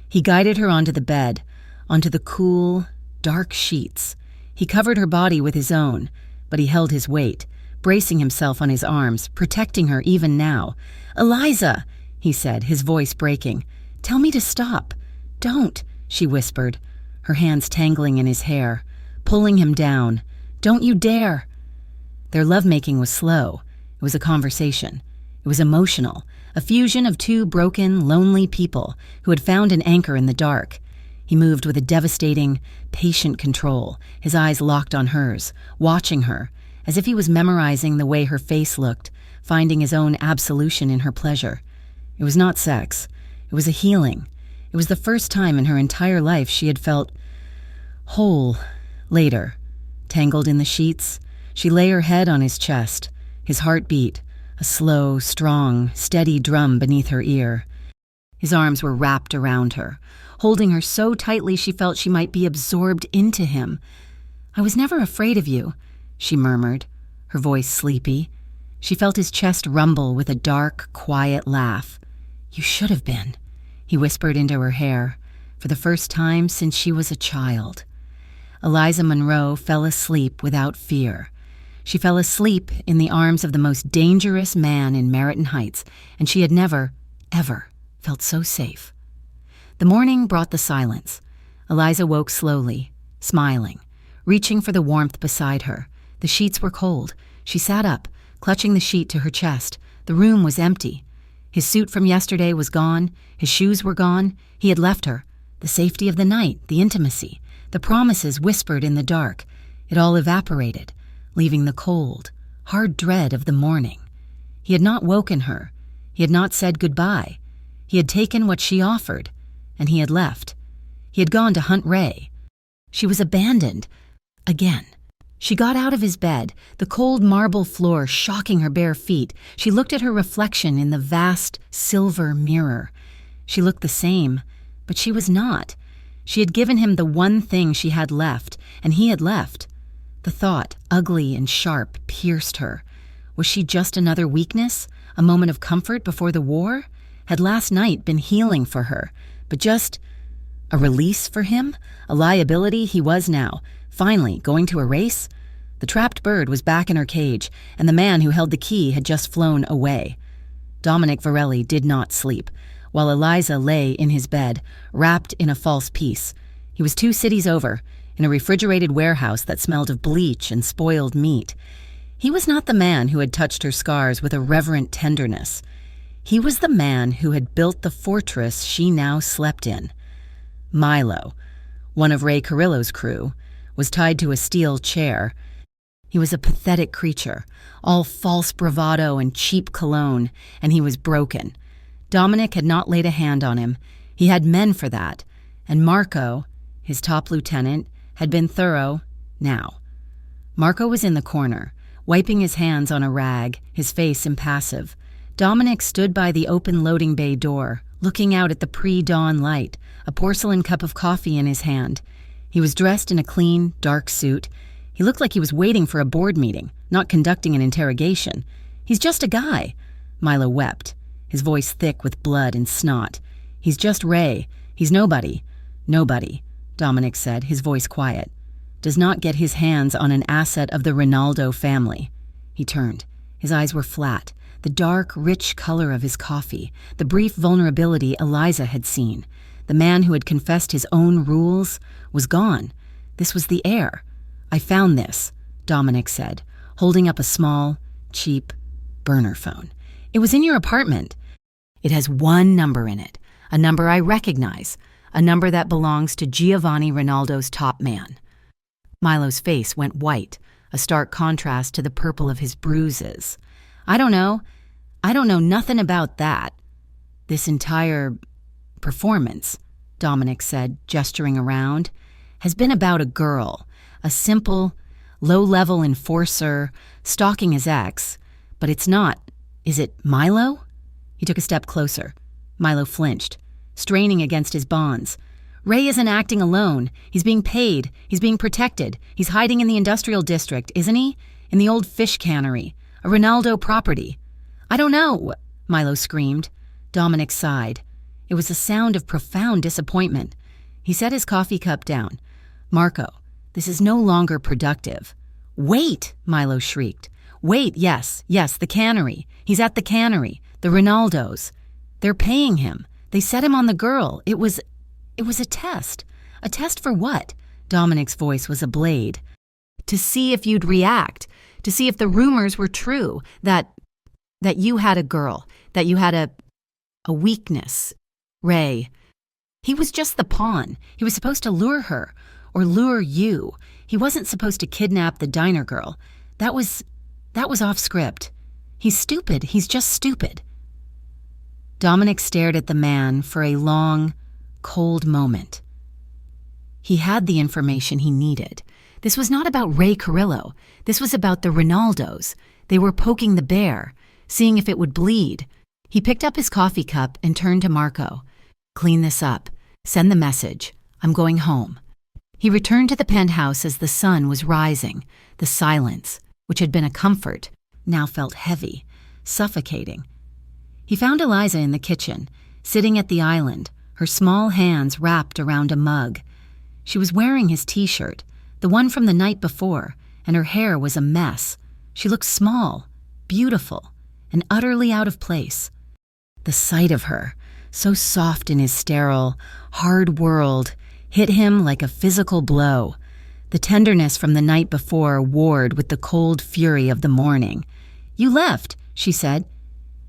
He guided her onto the bed, onto the cool, dark sheets. He covered her body with his own, but he held his weight, bracing himself on his arms, protecting her even now. "Eliza," he said, his voice breaking. "Tell me to stop." "Don't," she whispered, her hands tangling in his hair, pulling him down. "Don't you dare." Their lovemaking was slow. It was a conversation. It was emotional, a fusion of 2 broken, lonely people who had found an anchor in the dark. He moved with a devastating, patient control, his eyes locked on hers, watching her, as if he was memorizing the way her face looked, finding his own absolution in her pleasure. It was not sex. It was a healing. It was the first time in her entire life she had felt whole. Later, tangled in the sheets, she lay her head on his chest, his heart beat, a slow, strong, steady drum beneath her ear. His arms were wrapped around her, holding her so tightly she felt she might be absorbed into him. "I was never afraid of you," she murmured, her voice sleepy. She felt his chest rumble with a dark, quiet laugh. "You should have been," he whispered into her hair, for the first time since she was a child. Eliza Monroe fell asleep without fear. She fell asleep in the arms of the most dangerous man in Merritton Heights, and she had never, ever felt so safe. The morning brought the silence. Eliza woke slowly, smiling, reaching for the warmth beside her. The sheets were cold. She sat up, clutching the sheet to her chest. The room was empty. His suit from yesterday was gone. His shoes were gone. He had left her. The safety of the night, the intimacy, the promises whispered in the dark. It all evaporated, leaving the cold, hard dread of the morning. He had not woken her. He had not said goodbye. He had taken what she offered, and he had left. He had gone to hunt Ray. She was abandoned. Again. She got out of his bed, the cold marble floor shocking her bare feet. She looked at her reflection in the vast silver mirror. She looked the same, but she was not. She had given him the one thing she had left, and he had left. The thought, ugly and sharp, pierced her. Was she just another weakness, a moment of comfort before the war? Had last night been healing for her, but just a release for him? A liability he was now, finally going to erase? The trapped bird was back in her cage, and the man who held the key had just flown away. Dominic Varelli did not sleep, while Eliza lay in his bed, wrapped in a false peace. He was 2 cities over, in a refrigerated warehouse that smelled of bleach and spoiled meat. He was not the man who had touched her scars with a reverent tenderness. He was the man who had built the fortress she now slept in. Milo, one of Ray Carrillo's crew, was tied to a steel chair. He was a pathetic creature, all false bravado and cheap cologne, and he was broken. Dominic had not laid a hand on him. He had men for that. And Marco, his top lieutenant, had been thorough now. Marco was in the corner, wiping his hands on a rag, his face impassive. Dominic stood by the open loading bay door, looking out at the pre-dawn light, a porcelain cup of coffee in his hand. He was dressed in a clean, dark suit. He looked like he was waiting for a board meeting, not conducting an interrogation. He's just a guy. Milo wept, his voice thick with blood and snot. He's just Ray. He's nobody. Nobody, Dominic said, his voice quiet. Does not get his hands on an asset of the Ronaldo family. He turned. His eyes were flat, the dark, rich color of his coffee, the brief vulnerability Eliza had seen. The man who had confessed his own rules was gone. This was the heir. I found this, Dominic said, holding up a small, cheap burner phone. It was in your apartment. It has one number in it, a number I recognize, a number that belongs to Giovanni Ronaldo's top man. Milo's face went white, a stark contrast to the purple of his bruises. I don't know nothing about that. This entire performance, Dominic said, gesturing around, has been about a girl, a simple, low-level enforcer stalking his ex, but it's not. Is it Milo? He took a step closer. Milo flinched, straining against his bonds. Ray isn't acting alone. He's being paid. He's being protected. He's hiding in the industrial district, isn't he? In the old fish cannery, a Ronaldo property. I don't know, Milo screamed. Dominic sighed. It was a sound of profound disappointment. He set his coffee cup down. Marco, this is no longer productive. Wait, Milo shrieked. Wait, yes, the cannery. He's at the cannery. The Ronaldos. They're paying him. They set him on the girl. It was a test. A test for what? Dominic's voice was a blade. To see if you'd react. To see if the rumors were true. That you had a girl. That you had a weakness. Ray. He was just the pawn. He was supposed to lure her. Or lure you. He wasn't supposed to kidnap the diner girl. That was off script. He's stupid. He's just stupid. Dominic stared at the man for a long, cold moment. He had the information he needed. This was not about Ray Carrillo. This was about the Ronaldos. They were poking the bear, seeing if it would bleed. He picked up his coffee cup and turned to Marco. Clean this up. Send the message. I'm going home. He returned to the penthouse as the sun was rising. The silence, which had been a comfort, now felt heavy, suffocating. He found Eliza in the kitchen, sitting at the island, her small hands wrapped around a mug. She was wearing his t-shirt, the one from the night before, and her hair was a mess. She looked small, beautiful, and utterly out of place. The sight of her, so soft in his sterile, hard world, hit him like a physical blow. The tenderness from the night before warred with the cold fury of the morning. You left, she said.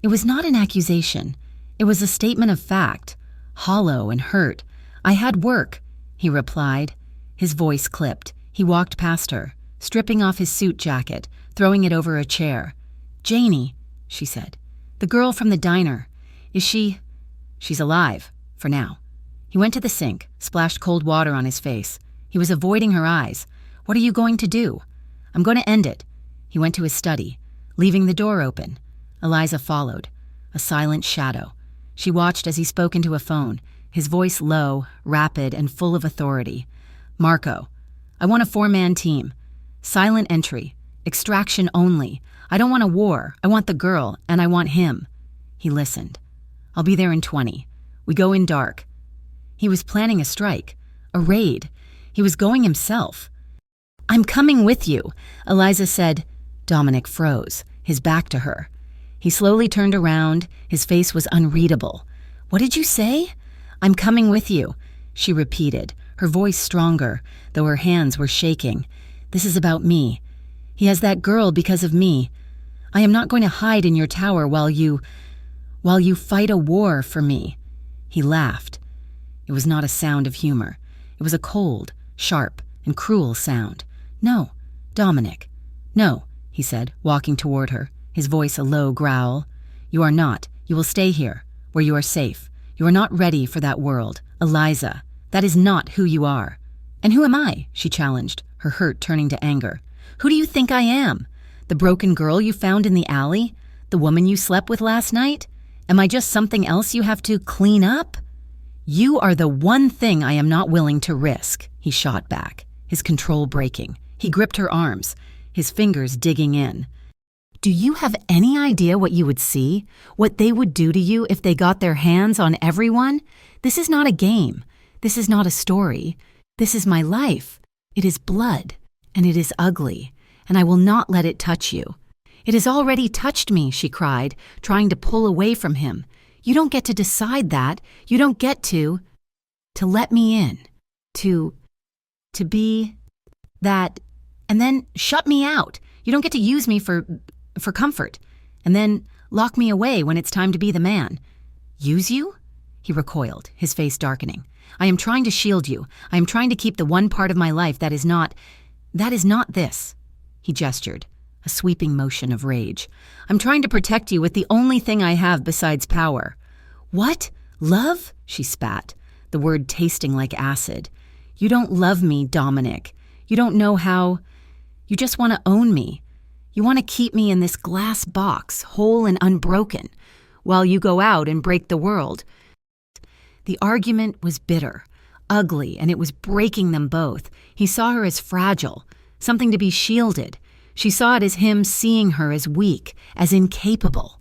It was not an accusation. It was a statement of fact, hollow and hurt. I had work, he replied. His voice clipped. He walked past her, stripping off his suit jacket, throwing it over a chair. Janie, she said. The girl from the diner. Is she? She's alive, for now. He went to the sink, splashed cold water on his face. He was avoiding her eyes. What are you going to do? I'm going to end it." He went to his study, leaving the door open. Eliza followed, a silent shadow. She watched as he spoke into a phone, his voice low, rapid, and full of authority. "Marco, I want a 4-man team. Silent entry. Extraction only. I don't want a war. I want the girl, and I want him." He listened. "I'll be there in 20. We go in dark." He was planning a strike, a raid. He was going himself. "I'm coming with you," Eliza said. Dominic froze, his back to her. He slowly turned around. His face was unreadable. "What did you say?" "I'm coming with you," she repeated, her voice stronger, though her hands were shaking. "This is about me. He has that girl because of me. I am not going to hide in your tower while you fight a war for me." He laughed. It was not a sound of humor. It was a cold, sharp, and cruel sound. "No, Dominic. No," he said, walking toward her, his voice a low growl. "You are not. You will stay here, where you are safe. You are not ready for that world. Eliza, that is not who you are." "And who am I?" she challenged, her hurt turning to anger. "Who do you think I am? The broken girl you found in the alley? The woman you slept with last night? Am I just something else you have to clean up?" "You are the one thing I am not willing to risk," he shot back, his control breaking. He gripped her arms, his fingers digging in. "Do you have any idea what you would see? What they would do to you if they got their hands on everyone? This is not a game. This is not a story. This is my life. It is blood, and it is ugly, and I will not let it touch you." "It has already touched me," she cried, trying to pull away from him. "You don't get to decide that. You don't get to let me in, to be that, and then shut me out. You don't get to use me for comfort, and then lock me away when it's time to be the man." "Use you?" He recoiled, his face darkening. "I am trying to shield you. I am trying to keep the one part of my life that is not this." He gestured, a sweeping motion of rage. "I'm trying to protect you with the only thing I have besides power." "What? Love?" she spat, the word tasting like acid. "You don't love me, Dominic. You don't know how. You just want to own me. You want to keep me in this glass box, whole and unbroken, while you go out and break the world." The argument was bitter, ugly, and it was breaking them both. He saw her as fragile, something to be shielded. She saw it as him seeing her as weak, as incapable.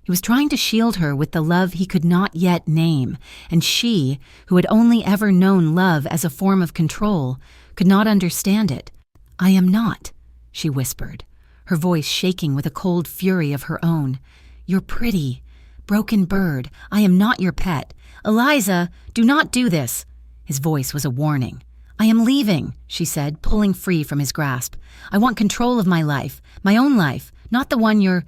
He was trying to shield her with the love he could not yet name, and she, who had only ever known love as a form of control, could not understand it. "I am not," she whispered, her voice shaking with a cold fury of her own. "You're pretty. Broken bird, I am not your pet. Eliza, do not do this." His voice was a warning. "I am leaving," she said, pulling free from his grasp. "I want control of my life, my own life, not the one you're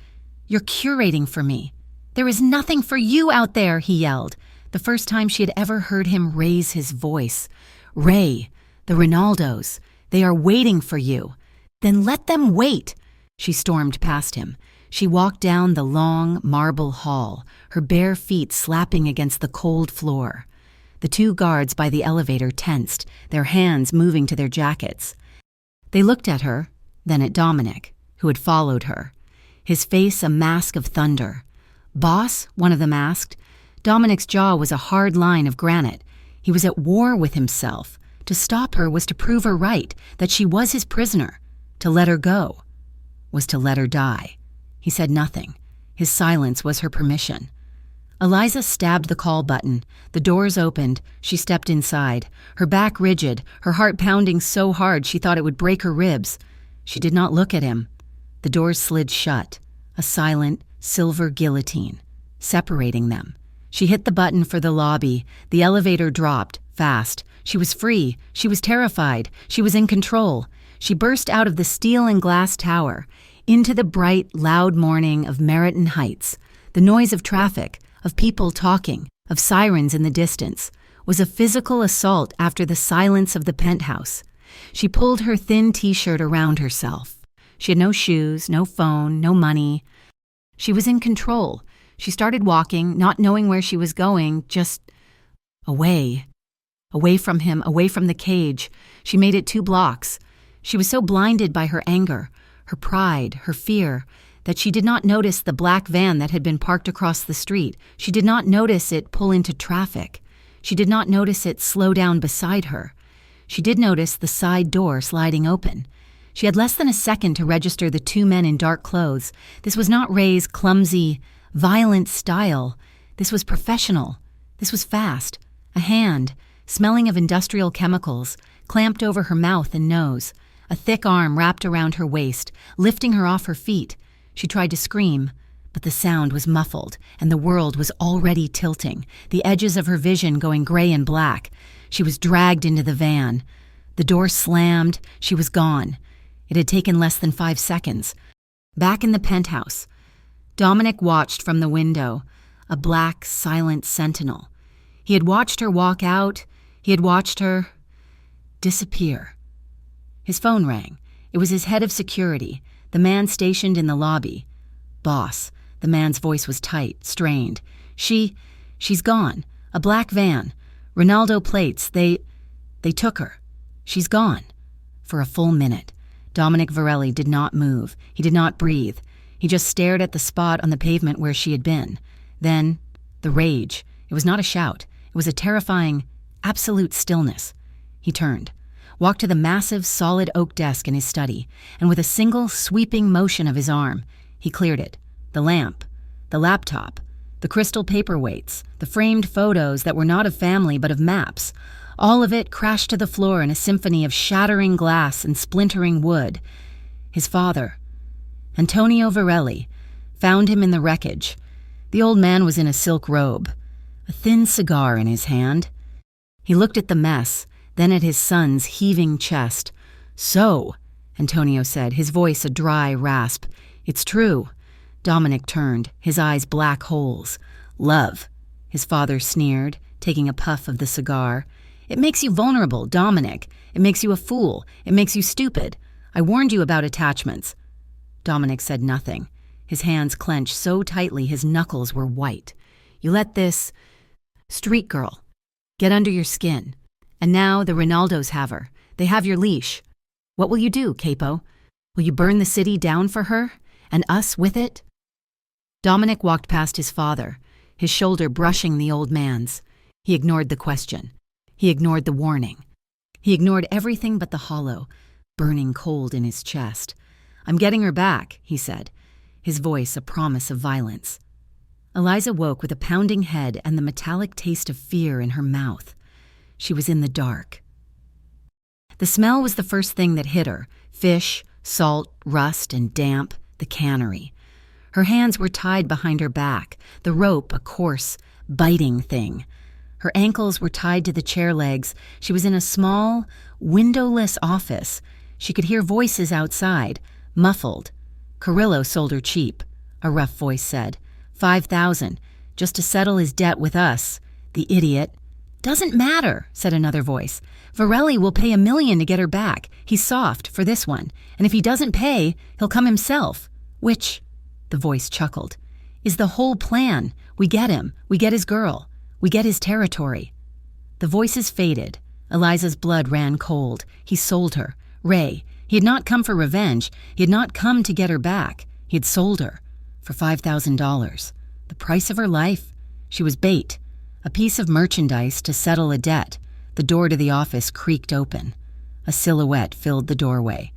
curating for me." "There is nothing for you out there," he yelled, the first time she had ever heard him raise his voice. "Ray, the Ronaldos, they are waiting for you." "Then let them wait." She stormed past him. She walked down the long marble hall, her bare feet slapping against the cold floor. The 2 guards by the elevator tensed, their hands moving to their jackets. They looked at her, then at Dominic, who had followed her, his face a mask of thunder. "Boss," one of them asked. Dominic's jaw was a hard line of granite. He was at war with himself. To stop her was to prove her right, that she was his prisoner. To let her go was to let her die. He said nothing. His silence was her permission. Eliza stabbed the call button. The doors opened. She stepped inside, her back rigid, her heart pounding so hard she thought it would break her ribs. She did not look at him. The doors slid shut, a silent, silver guillotine, separating them. She hit the button for the lobby. The elevator dropped, fast. She was free. She was terrified. She was in control. She burst out of the steel and glass tower, into the bright, loud morning of Meriton Heights. The noise of traffic, of people talking, of sirens in the distance, was a physical assault after the silence of the penthouse. She pulled her thin t-shirt around herself. She had no shoes, no phone, no money. She was in control. She started walking, not knowing where she was going, just away. Away from him, away from the cage. She made it 2 blocks. She was so blinded by her anger, her pride, her fear, that she did not notice the black van that had been parked across the street. She did not notice it pull into traffic. She did not notice it slow down beside her. She did notice the side door sliding open. She had less than a second to register the two men in dark clothes. This was not Ray's clumsy, violent style. This was professional. This was fast. A hand, smelling of industrial chemicals, clamped over her mouth and nose. A thick arm wrapped around her waist, lifting her off her feet. She tried to scream, but the sound was muffled, and the world was already tilting, the edges of her vision going gray and black. She was dragged into the van. The door slammed. She was gone. It had taken less than 5 seconds. Back in the penthouse, Dominic watched from the window, a black, silent sentinel. He had watched her walk out. He had watched her disappear. His phone rang. It was his head of security, the man stationed in the lobby. Boss. The man's voice was tight, strained. She's gone. A black van. Ronaldo plates. They took her. She's gone. For a full minute, Dominic Varelli did not move. He did not breathe. He just stared at the spot on the pavement where she had been. Then, the rage. It was not a shout. It was a terrifying, absolute stillness. He turned, walked to the massive, solid oak desk in his study, and with a single, sweeping motion of his arm, he cleared it. The lamp, the laptop, the crystal paperweights, the framed photos that were not of family but of maps. All of it crashed to the floor in a symphony of shattering glass and splintering wood. His father, Antonio Varelli, found him in the wreckage. The old man was in a silk robe, a thin cigar in his hand. He looked at the mess, then at his son's heaving chest. "So," Antonio said, his voice a dry rasp. "It's true." Dominic turned, his eyes black holes. "Love," his father sneered, taking a puff of the cigar. "It makes you vulnerable, Dominic. It makes you a fool. It makes you stupid. I warned you about attachments." Dominic said nothing. His hands clenched so tightly his knuckles were white. "You let this street girl get under your skin. And now the Ronaldos have her. They have your leash. What will you do, Capo? Will you burn the city down for her? And us with it?" Dominic walked past his father, his shoulder brushing the old man's. He ignored the question. He ignored the warning. He ignored everything but the hollow, burning cold in his chest. "I'm getting her back," he said, his voice a promise of violence. Eliza woke with a pounding head and the metallic taste of fear in her mouth. She was in the dark. The smell was the first thing that hit her. Fish, salt, rust, and damp, the cannery. Her hands were tied behind her back, the rope a coarse, biting thing. Her ankles were tied to the chair legs. She was in a small, windowless office. She could hear voices outside, muffled. "Carrillo sold her cheap," a rough voice said. $5,000, just to settle his debt with us. The idiot. "Doesn't matter," said another voice. "Varelli will pay $1 million to get her back. He's soft for this one. And if he doesn't pay, he'll come himself. Which," the voice chuckled, "is the whole plan. We get him. We get his girl. We get his territory." The voices faded. Eliza's blood ran cold. He sold her. Ray. He had not come for revenge. He had not come to get her back. He had sold her. For $5,000. The price of her life? She was bait. A piece of merchandise to settle a debt. The door to the office creaked open. A silhouette filled the doorway.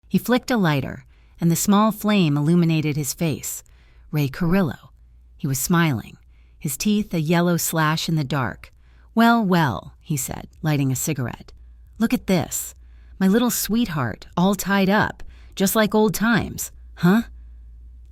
He flicked a lighter, and the small flame illuminated his face. Ray Carrillo. He was smiling, his teeth a yellow slash in the dark. "Well, well," he said, lighting a cigarette. "Look at this. My little sweetheart, all tied up, just like old times. Huh?"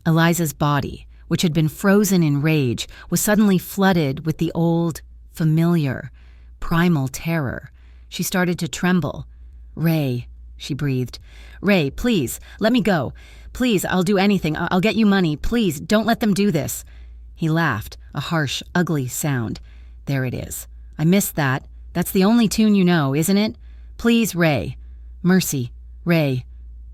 Eliza's body, which had been frozen in rage, was suddenly flooded with the old, familiar, primal terror. She started to tremble. "Ray," she breathed. "Ray, please, let me go. Please, I'll do anything. I'll get you money. Please, don't let them do this." He laughed, a harsh, ugly sound. "There it is. I missed that. That's the only tune you know, isn't it? Please, Ray. Mercy, Ray."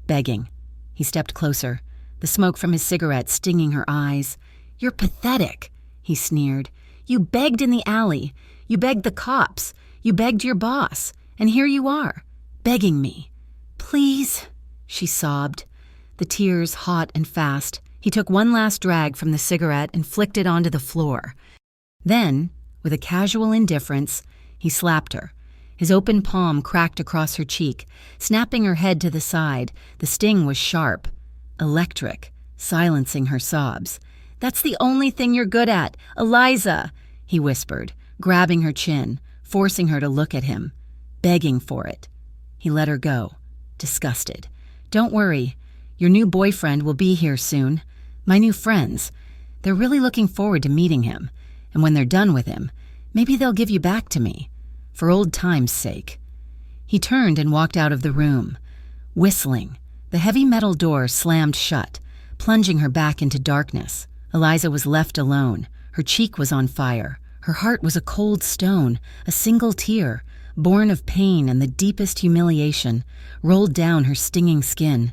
Begging. He stepped closer, the smoke from his cigarette stinging her eyes. "You're pathetic," he sneered. "You begged in the alley. You begged the cops. You begged your boss. And here you are, begging me. "Please," she sobbed. The tears hot and fast. He took one last drag from the cigarette and flicked it onto the floor. Then, with a casual indifference, he slapped her. His open palm cracked across her cheek, snapping her head to the side. The sting was sharp, electric, silencing her sobs. "That's the only thing you're good at, Eliza," he whispered, grabbing her chin, forcing her to look at him, begging for it. He let her go, disgusted. "Don't worry. Your new boyfriend will be here soon. My new friends. They're really looking forward to meeting him. And when they're done with him, maybe they'll give you back to me. For old time's sake." He turned and walked out of the room. Whistling, the heavy metal door slammed shut, plunging her back into darkness. Eliza was left alone. Her cheek was on fire. Her heart was a cold stone. A single tear, born of pain and the deepest humiliation, rolled down her stinging skin.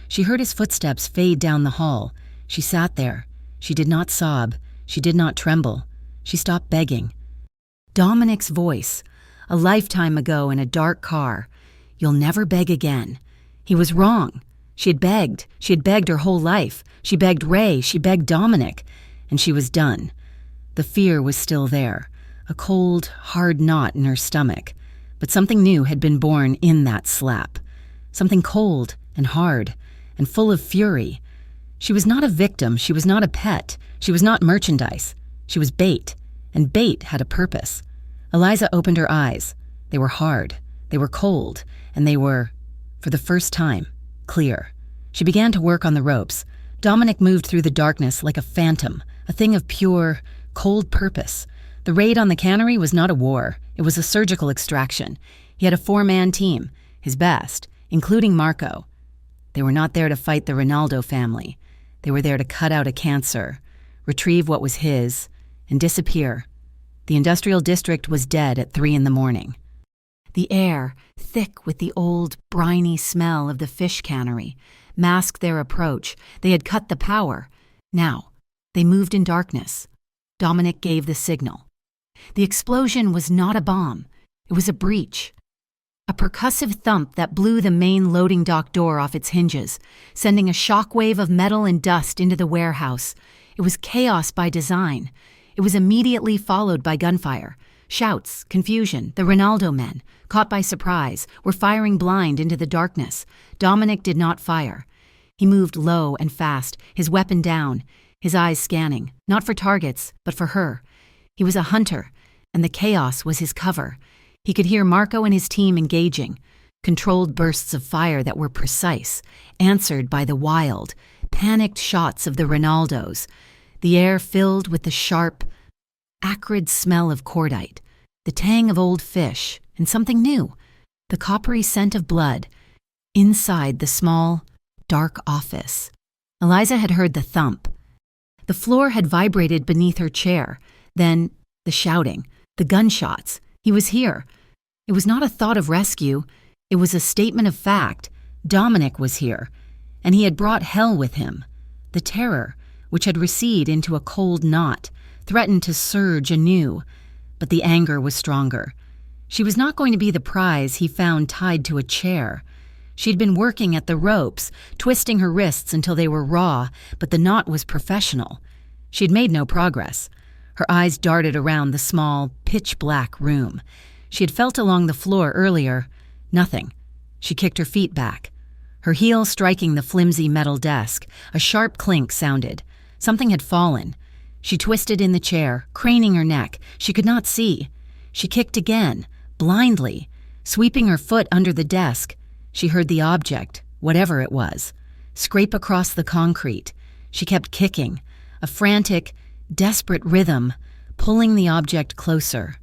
She heard his footsteps fade down the hall. She sat there. She did not sob. She did not tremble. She stopped begging. Dominic's voice, a lifetime ago in a dark car. "You'll never beg again." He was wrong. She had begged. She had begged her whole life. She begged Ray. She begged Dominic. And she was done. The fear was still there, a cold, hard knot in her stomach. But something new had been born in that slap. Something cold and hard and full of fury. She was not a victim. She was not a pet. She was not merchandise. She was bait. And bait had a purpose. Eliza opened her eyes. They were hard. They were cold. And they were, for the first time, clear. She began to work on the ropes. Dominic moved through the darkness like a phantom, a thing of pure, cold purpose. The raid on the cannery was not a war. It was a surgical extraction. He had a 4-man team, his best, including Marco. They were not there to fight the Ronaldo family. They were there to cut out a cancer, retrieve what was his, and disappear. The industrial district was dead at 3 a.m. The air, thick with the old, briny smell of the fish cannery, masked their approach. They had cut the power. Now, they moved in darkness. Dominic gave the signal. The explosion was not a bomb. It was a breach. A percussive thump that blew the main loading dock door off its hinges, sending a shockwave of metal and dust into the warehouse. It was chaos by design. It was immediately followed by gunfire. Shouts, confusion. The Ronaldo men, caught by surprise, were firing blind into the darkness. Dominic did not fire. He moved low and fast, his weapon down, his eyes scanning, not for targets, but for her. He was a hunter, and the chaos was his cover. He could hear Marco and his team engaging, controlled bursts of fire that were precise, answered by the wild, panicked shots of the Ronaldos. The air filled with the sharp, acrid smell of cordite, the tang of old fish, and something new, the coppery scent of blood, inside the small, dark office. Eliza had heard the thump. The floor had vibrated beneath her chair. Then, the shouting, the gunshots. He was here. It was not a thought of rescue. It was a statement of fact. Dominic was here, and he had brought hell with him. The terror, which had receded into a cold knot, threatened to surge anew. But the anger was stronger. She was not going to be the prize he found tied to a chair. She'd been working at the ropes, twisting her wrists until they were raw, but the knot was professional. She had made no progress. Her eyes darted around the small, pitch-black room. She had felt along the floor earlier. Nothing. She kicked her feet back. Her heel striking the flimsy metal desk, a sharp clink sounded. Something had fallen. She twisted in the chair, craning her neck. She could not see. She kicked again, blindly, sweeping her foot under the desk. She heard the object, whatever it was, scrape across the concrete. She kept kicking, a frantic, desperate rhythm, pulling the object closer.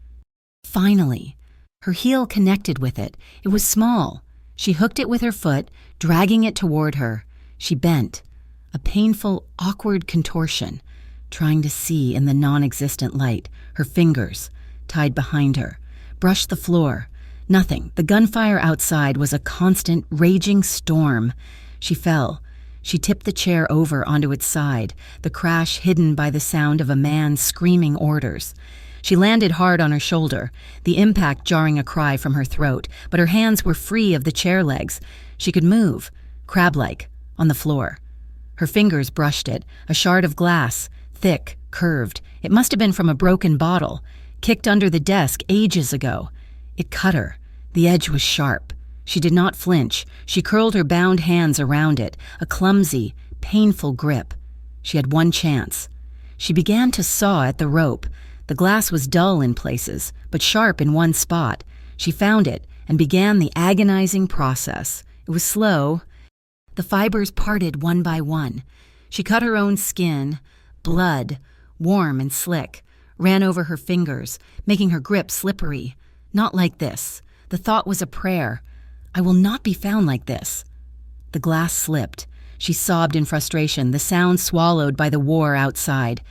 Finally, her heel connected with it. It was small. She hooked it with her foot, dragging it toward her. She bent, a painful, awkward contortion, trying to see in the non-existent light. Her fingers, tied behind her, brushed the floor. Nothing. The gunfire outside was a constant, raging storm. She fell. She tipped the chair over onto its side, the crash hidden by the sound of a man screaming orders. She landed hard on her shoulder, the impact jarring a cry from her throat, but her hands were free of the chair legs. She could move, crab-like, on the floor. Her fingers brushed it, a shard of glass, thick, curved. It must have been from a broken bottle, kicked under the desk ages ago. It cut her. The edge was sharp. She did not flinch. She curled her bound hands around it, a clumsy, painful grip. She had one chance. She began to saw at the rope. The glass was dull in places, but sharp in one spot. She found it and began the agonizing process. It was slow. The fibers parted one by one. She cut her own skin. Blood, warm and slick, ran over her fingers, making her grip slippery. Not like this. The thought was a prayer. I will not be found like this. The glass slipped. She sobbed in frustration, the sound swallowed by the war outside.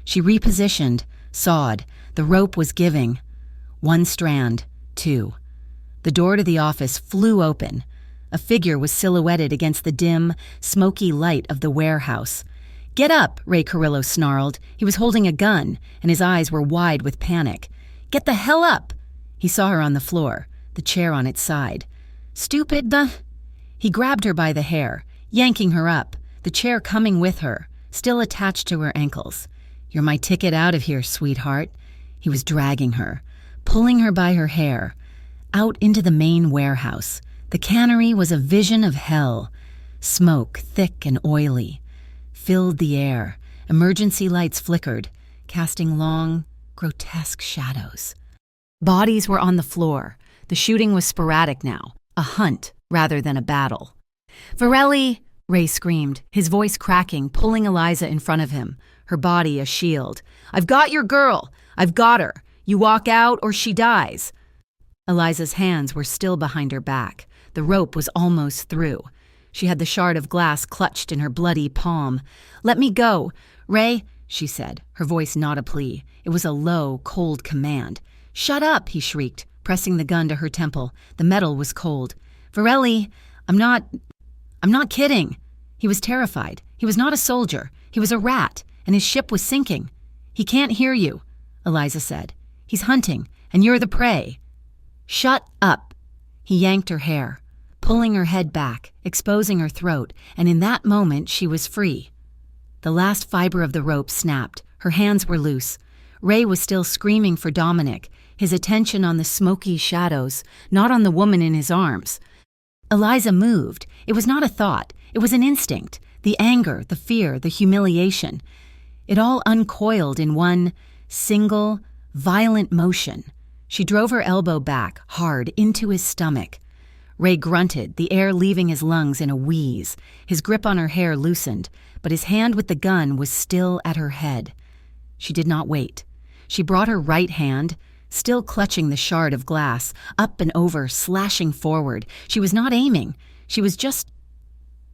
She repositioned, sawed. The rope was giving. One strand, two. The door to the office flew open. A figure was silhouetted against the dim, smoky light of the warehouse. "Get up," Ray Carrillo snarled. He was holding a gun, and his eyes were wide with panic. "Get the hell up!" He saw her on the floor, the chair on its side. "Stupid, the—" He grabbed her by the hair, yanking her up, the chair coming with her, still attached to her ankles. "You're my ticket out of here, sweetheart." He was dragging her, pulling her by her hair, out into the main warehouse. The cannery was a vision of hell. Smoke, thick and oily, filled the air. Emergency lights flickered, casting long, grotesque shadows. Bodies were on the floor. The shooting was sporadic now, a hunt rather than a battle. "Varelli!" Ray screamed, his voice cracking, pulling Eliza in front of him, her body a shield. "I've got your girl! I've got her! You walk out or she dies!" Eliza's hands were still behind her back. The rope was almost through. She had the shard of glass clutched in her bloody palm. "Let me go! Ray," she said, her voice not a plea. It was a low, cold command. "Shut up!" he shrieked, pressing the gun to her temple. The metal was cold. "Varelli, I'm not kidding." He was terrified. He was not a soldier. He was a rat, and his ship was sinking. "He can't hear you," Eliza said. "He's hunting, and you're the prey." "Shut up." He yanked her hair, pulling her head back, exposing her throat, and in that moment she was free. The last fiber of the rope snapped. Her hands were loose. Ray was still screaming for Dominic, his attention on the smoky shadows, not on the woman in his arms. Eliza moved. It was not a thought. It was an instinct. The anger, the fear, the humiliation. It all uncoiled in one single, violent motion. She drove her elbow back, hard, into his stomach. Ray grunted, the air leaving his lungs in a wheeze. His grip on her hair loosened, but his hand with the gun was still at her head. She did not wait. She brought her right hand, still clutching the shard of glass, up and over, slashing forward. She was not aiming. She was just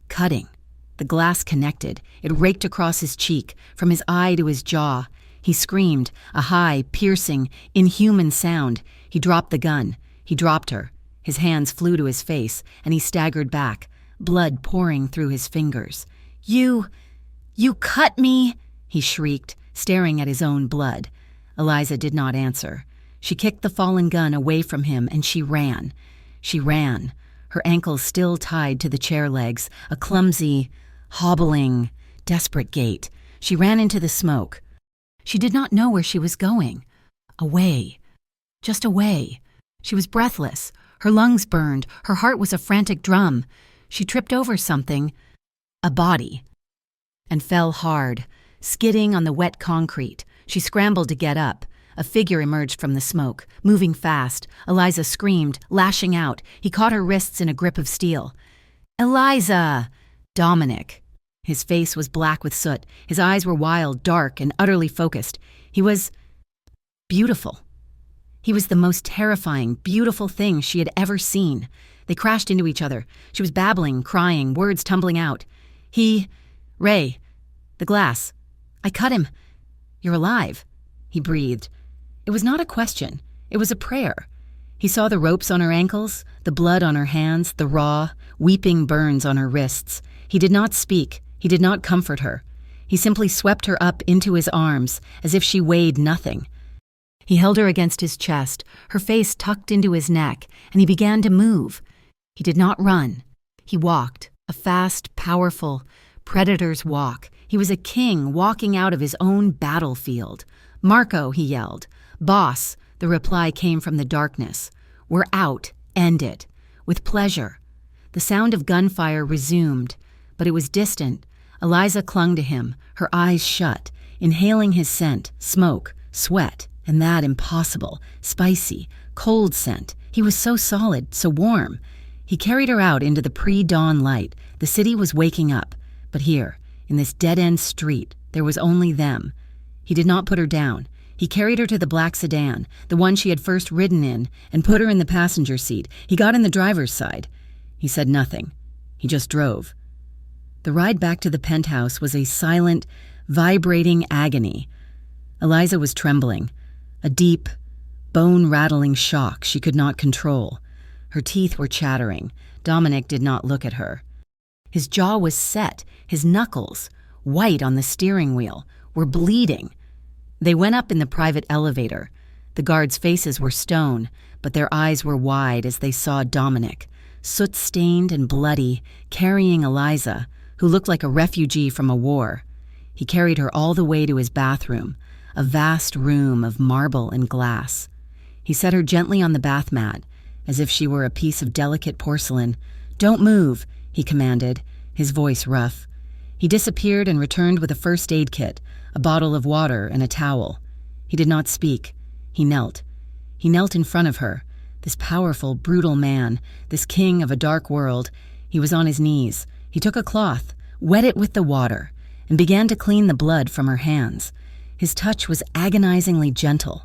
cutting. The glass connected. It raked across his cheek, from his eye to his jaw. He screamed, a high, piercing, inhuman sound. He dropped the gun. He dropped her. His hands flew to his face, and he staggered back, blood pouring through his fingers. You cut me!" he shrieked, staring at his own blood. Eliza did not answer. She kicked the fallen gun away from him, and she ran. She ran, her ankles still tied to the chair legs, a clumsy, hobbling, desperate gait. She ran into the smoke. She did not know where she was going. Away. Just away. She was breathless. Her lungs burned. Her heart was a frantic drum. She tripped over something, a body, and fell hard, skidding on the wet concrete. She scrambled to get up. A figure emerged from the smoke, moving fast. Eliza screamed, lashing out. He caught her wrists in a grip of steel. "Eliza!" Dominic. His face was black with soot. His eyes were wild, dark, and utterly focused. He was beautiful. He was the most terrifying, beautiful thing she had ever seen. They crashed into each other. She was babbling, crying, words tumbling out. "Ray, the glass. I cut him. You're alive," he breathed. It was not a question. It was a prayer. He saw the ropes on her ankles, the blood on her hands, the raw, weeping burns on her wrists. He did not speak. He did not comfort her. He simply swept her up into his arms, as if she weighed nothing. He held her against his chest, her face tucked into his neck, and he began to move. He did not run. He walked, a fast, powerful, predator's walk. He was a king walking out of his own battlefield. "Marco," he yelled. "Boss," the reply came from the darkness. "We're out. End it." With pleasure. The sound of gunfire resumed, but it was distant. Eliza clung to him, her eyes shut, inhaling his scent, smoke, sweat, and that impossible, spicy, cold scent. He was so solid, so warm. He carried her out into the pre-dawn light. The city was waking up, but here, in this dead-end street, there was only them. He did not put her down. He carried her to the black sedan, the one she had first ridden in, and put her in the passenger seat. He got in the driver's side. He said nothing. He just drove. The ride back to the penthouse was a silent, vibrating agony. Eliza was trembling, a deep, bone-rattling shock she could not control. Her teeth were chattering. Dominic did not look at her. His jaw was set, his knuckles, white on the steering wheel, were bleeding. They went up in the private elevator. The guards' faces were stone, but their eyes were wide as they saw Dominic, soot-stained and bloody, carrying Eliza, who looked like a refugee from a war. He carried her all the way to his bathroom, a vast room of marble and glass. He set her gently on the bath mat, as if she were a piece of delicate porcelain. "Don't move," he commanded, his voice rough. He disappeared and returned with a first aid kit, a bottle of water and a towel. He did not speak. He knelt. He knelt in front of her, this powerful, brutal man, this king of a dark world. He was on his knees. He took a cloth, wet it with the water, and began to clean the blood from her hands. His touch was agonizingly gentle.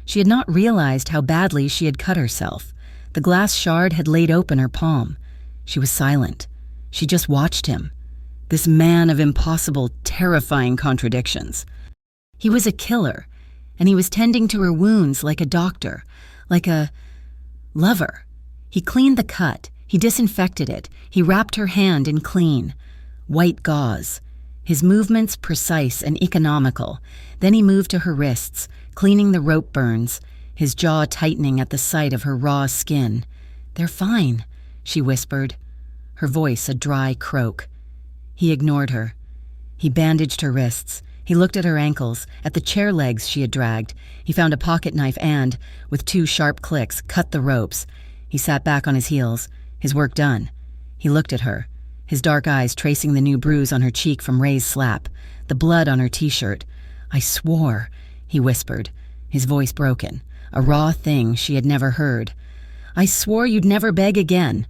She had not realized how badly she had cut herself. The glass shard had laid open her palm. She was silent. She just watched him. This man of impossible, terrifying contradictions. He was a killer, and he was tending to her wounds like a doctor, like a lover. He cleaned the cut. He disinfected it. He wrapped her hand in clean, white gauze. His movements precise and economical. Then he moved to her wrists, cleaning the rope burns, his jaw tightening at the sight of her raw skin. "They're fine," she whispered, her voice a dry croak. He ignored her. He bandaged her wrists. He looked at her ankles, at the chair legs she had dragged. He found a pocket knife and, with 2 sharp clicks, cut the ropes. He sat back on his heels, his work done. He looked at her, his dark eyes tracing the new bruise on her cheek from Ray's slap, the blood on her t-shirt. "I swore," he whispered, his voice broken, a raw thing she had never heard. "I swore you'd never beg again."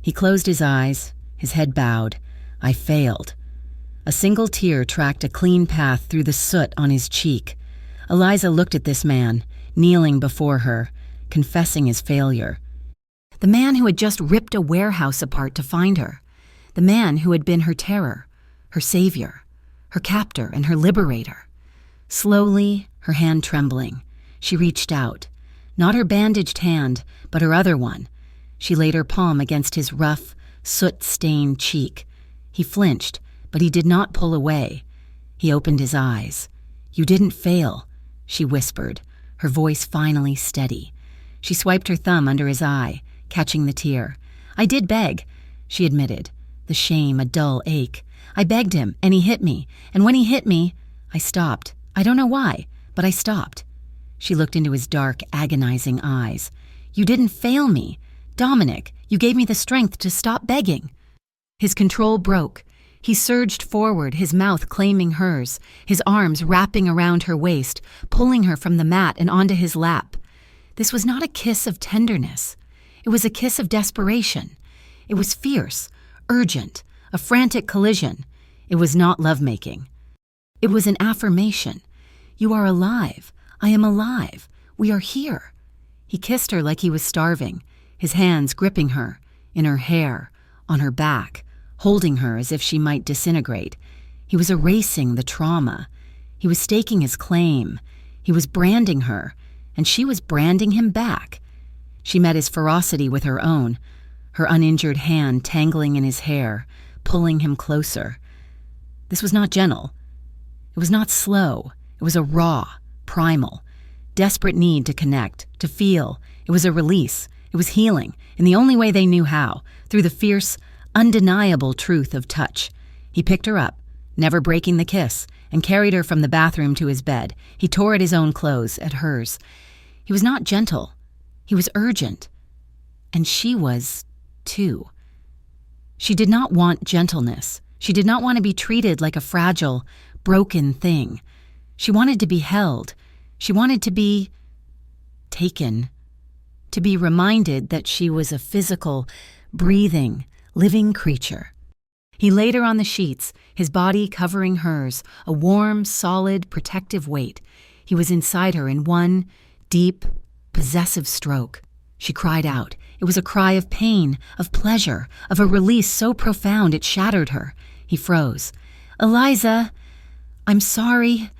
He closed his eyes, his head bowed. "I failed." A single tear tracked a clean path through the soot on his cheek. Eliza looked at this man, kneeling before her, confessing his failure. The man who had just ripped a warehouse apart to find her. The man who had been her terror, her savior, her captor and her liberator. Slowly, her hand trembling, she reached out. Not her bandaged hand, but her other one. She laid her palm against his rough, soot-stained cheek. He flinched, but he did not pull away. He opened his eyes. "You didn't fail," she whispered, her voice finally steady. She swiped her thumb under his eye, catching the tear. "I did beg," she admitted, the shame a dull ache. "I begged him, and he hit me, and when he hit me, I stopped. I don't know why, but I stopped." She looked into his dark, agonizing eyes. "You didn't fail me. Dominic, you gave me the strength to stop begging." His control broke. He surged forward, his mouth claiming hers, his arms wrapping around her waist, pulling her from the mat and onto his lap. This was not a kiss of tenderness. It was a kiss of desperation. It was fierce, urgent, a frantic collision. It was not lovemaking. It was an affirmation. "You are alive. I am alive. We are here." He kissed her like he was starving, his hands gripping her, in her hair, on her back, holding her as if she might disintegrate. He was erasing the trauma. He was staking his claim. He was branding her, and she was branding him back. She met his ferocity with her own, her uninjured hand tangling in his hair, pulling him closer. This was not gentle. It was not slow. It was a raw, primal, desperate need to connect, to feel. It was a release. It was healing, in the only way they knew how, through the fierce, undeniable truth of touch. He picked her up, never breaking the kiss, and carried her from the bathroom to his bed. He tore at his own clothes, at hers. He was not gentle. He was urgent. And she was, too. She did not want gentleness. She did not want to be treated like a fragile, broken thing. She wanted to be held. She wanted to be taken. To be reminded that she was a physical, breathing, living creature. He laid her on the sheets, his body covering hers, a warm, solid, protective weight. He was inside her in one deep, possessive stroke. She cried out. It was a cry of pain, of pleasure, of a release so profound it shattered her. He froze. "Eliza, I'm sorry.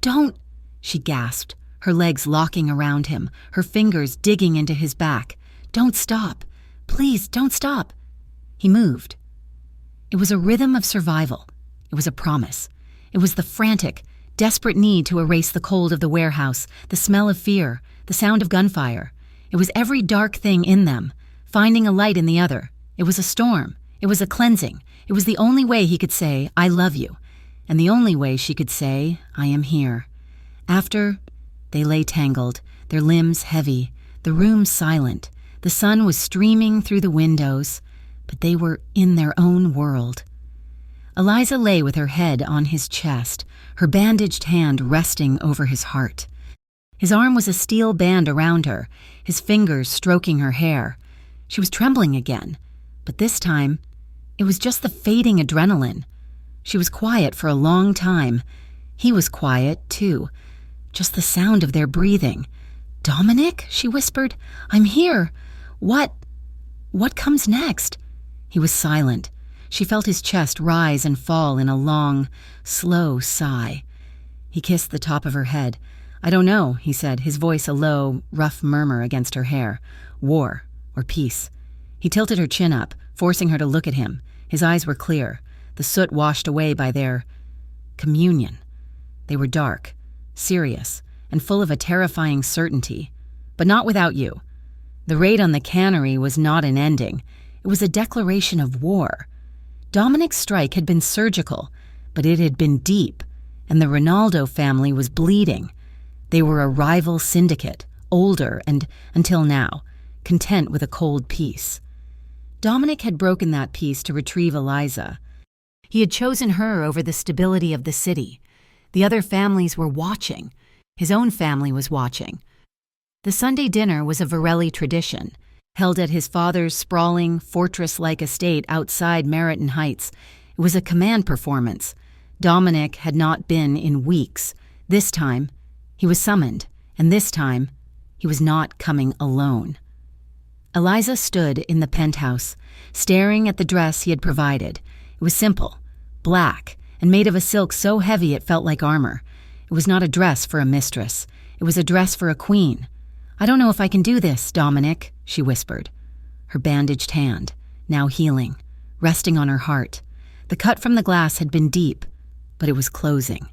Don't," she gasped, her legs locking around him, her fingers digging into his back. "Don't stop. Please, don't stop." He moved. It was a rhythm of survival. It was a promise. It was the frantic, desperate need to erase the cold of the warehouse, the smell of fear, the sound of gunfire. It was every dark thing in them, finding a light in the other. It was a storm. It was a cleansing. It was the only way he could say, "I love you," and the only way she could say, "I am here." After, they lay tangled, their limbs heavy, the room silent. The sun was streaming through the windows, but they were in their own world. Eliza lay with her head on his chest, her bandaged hand resting over his heart. His arm was a steel band around her, his fingers stroking her hair. She was trembling again, but this time, it was just the fading adrenaline. She was quiet for a long time. He was quiet, too. Just the sound of their breathing. "Dominic," she whispered, "I'm here. What comes next?" He was silent. She felt his chest rise and fall in a long, slow sigh. He kissed the top of her head. "I don't know," he said, his voice a low, rough murmur against her hair. "War or peace." He tilted her chin up, forcing her to look at him. His eyes were clear, the soot washed away by their communion. They were dark, serious, and full of a terrifying certainty. "But not without you." The raid on the cannery was not an ending. It was a declaration of war. Dominic's strike had been surgical, but it had been deep, and the Ronaldo family was bleeding. They were a rival syndicate, older and, until now, content with a cold peace. Dominic had broken that peace to retrieve Eliza. He had chosen her over the stability of the city. The other families were watching. His own family was watching. The Sunday dinner was a Varelli tradition, held at his father's sprawling, fortress-like estate outside Meriton Heights. It was a command performance. Dominic had not been in weeks. This time, he was summoned, and this time, he was not coming alone. Eliza stood in the penthouse, staring at the dress he had provided. It was simple, black, and made of a silk so heavy it felt like armor. It was not a dress for a mistress. It was a dress for a queen. "I don't know if I can do this, Dominic," she whispered. Her bandaged hand, now healing, resting on her heart. The cut from the glass had been deep, but it was closing.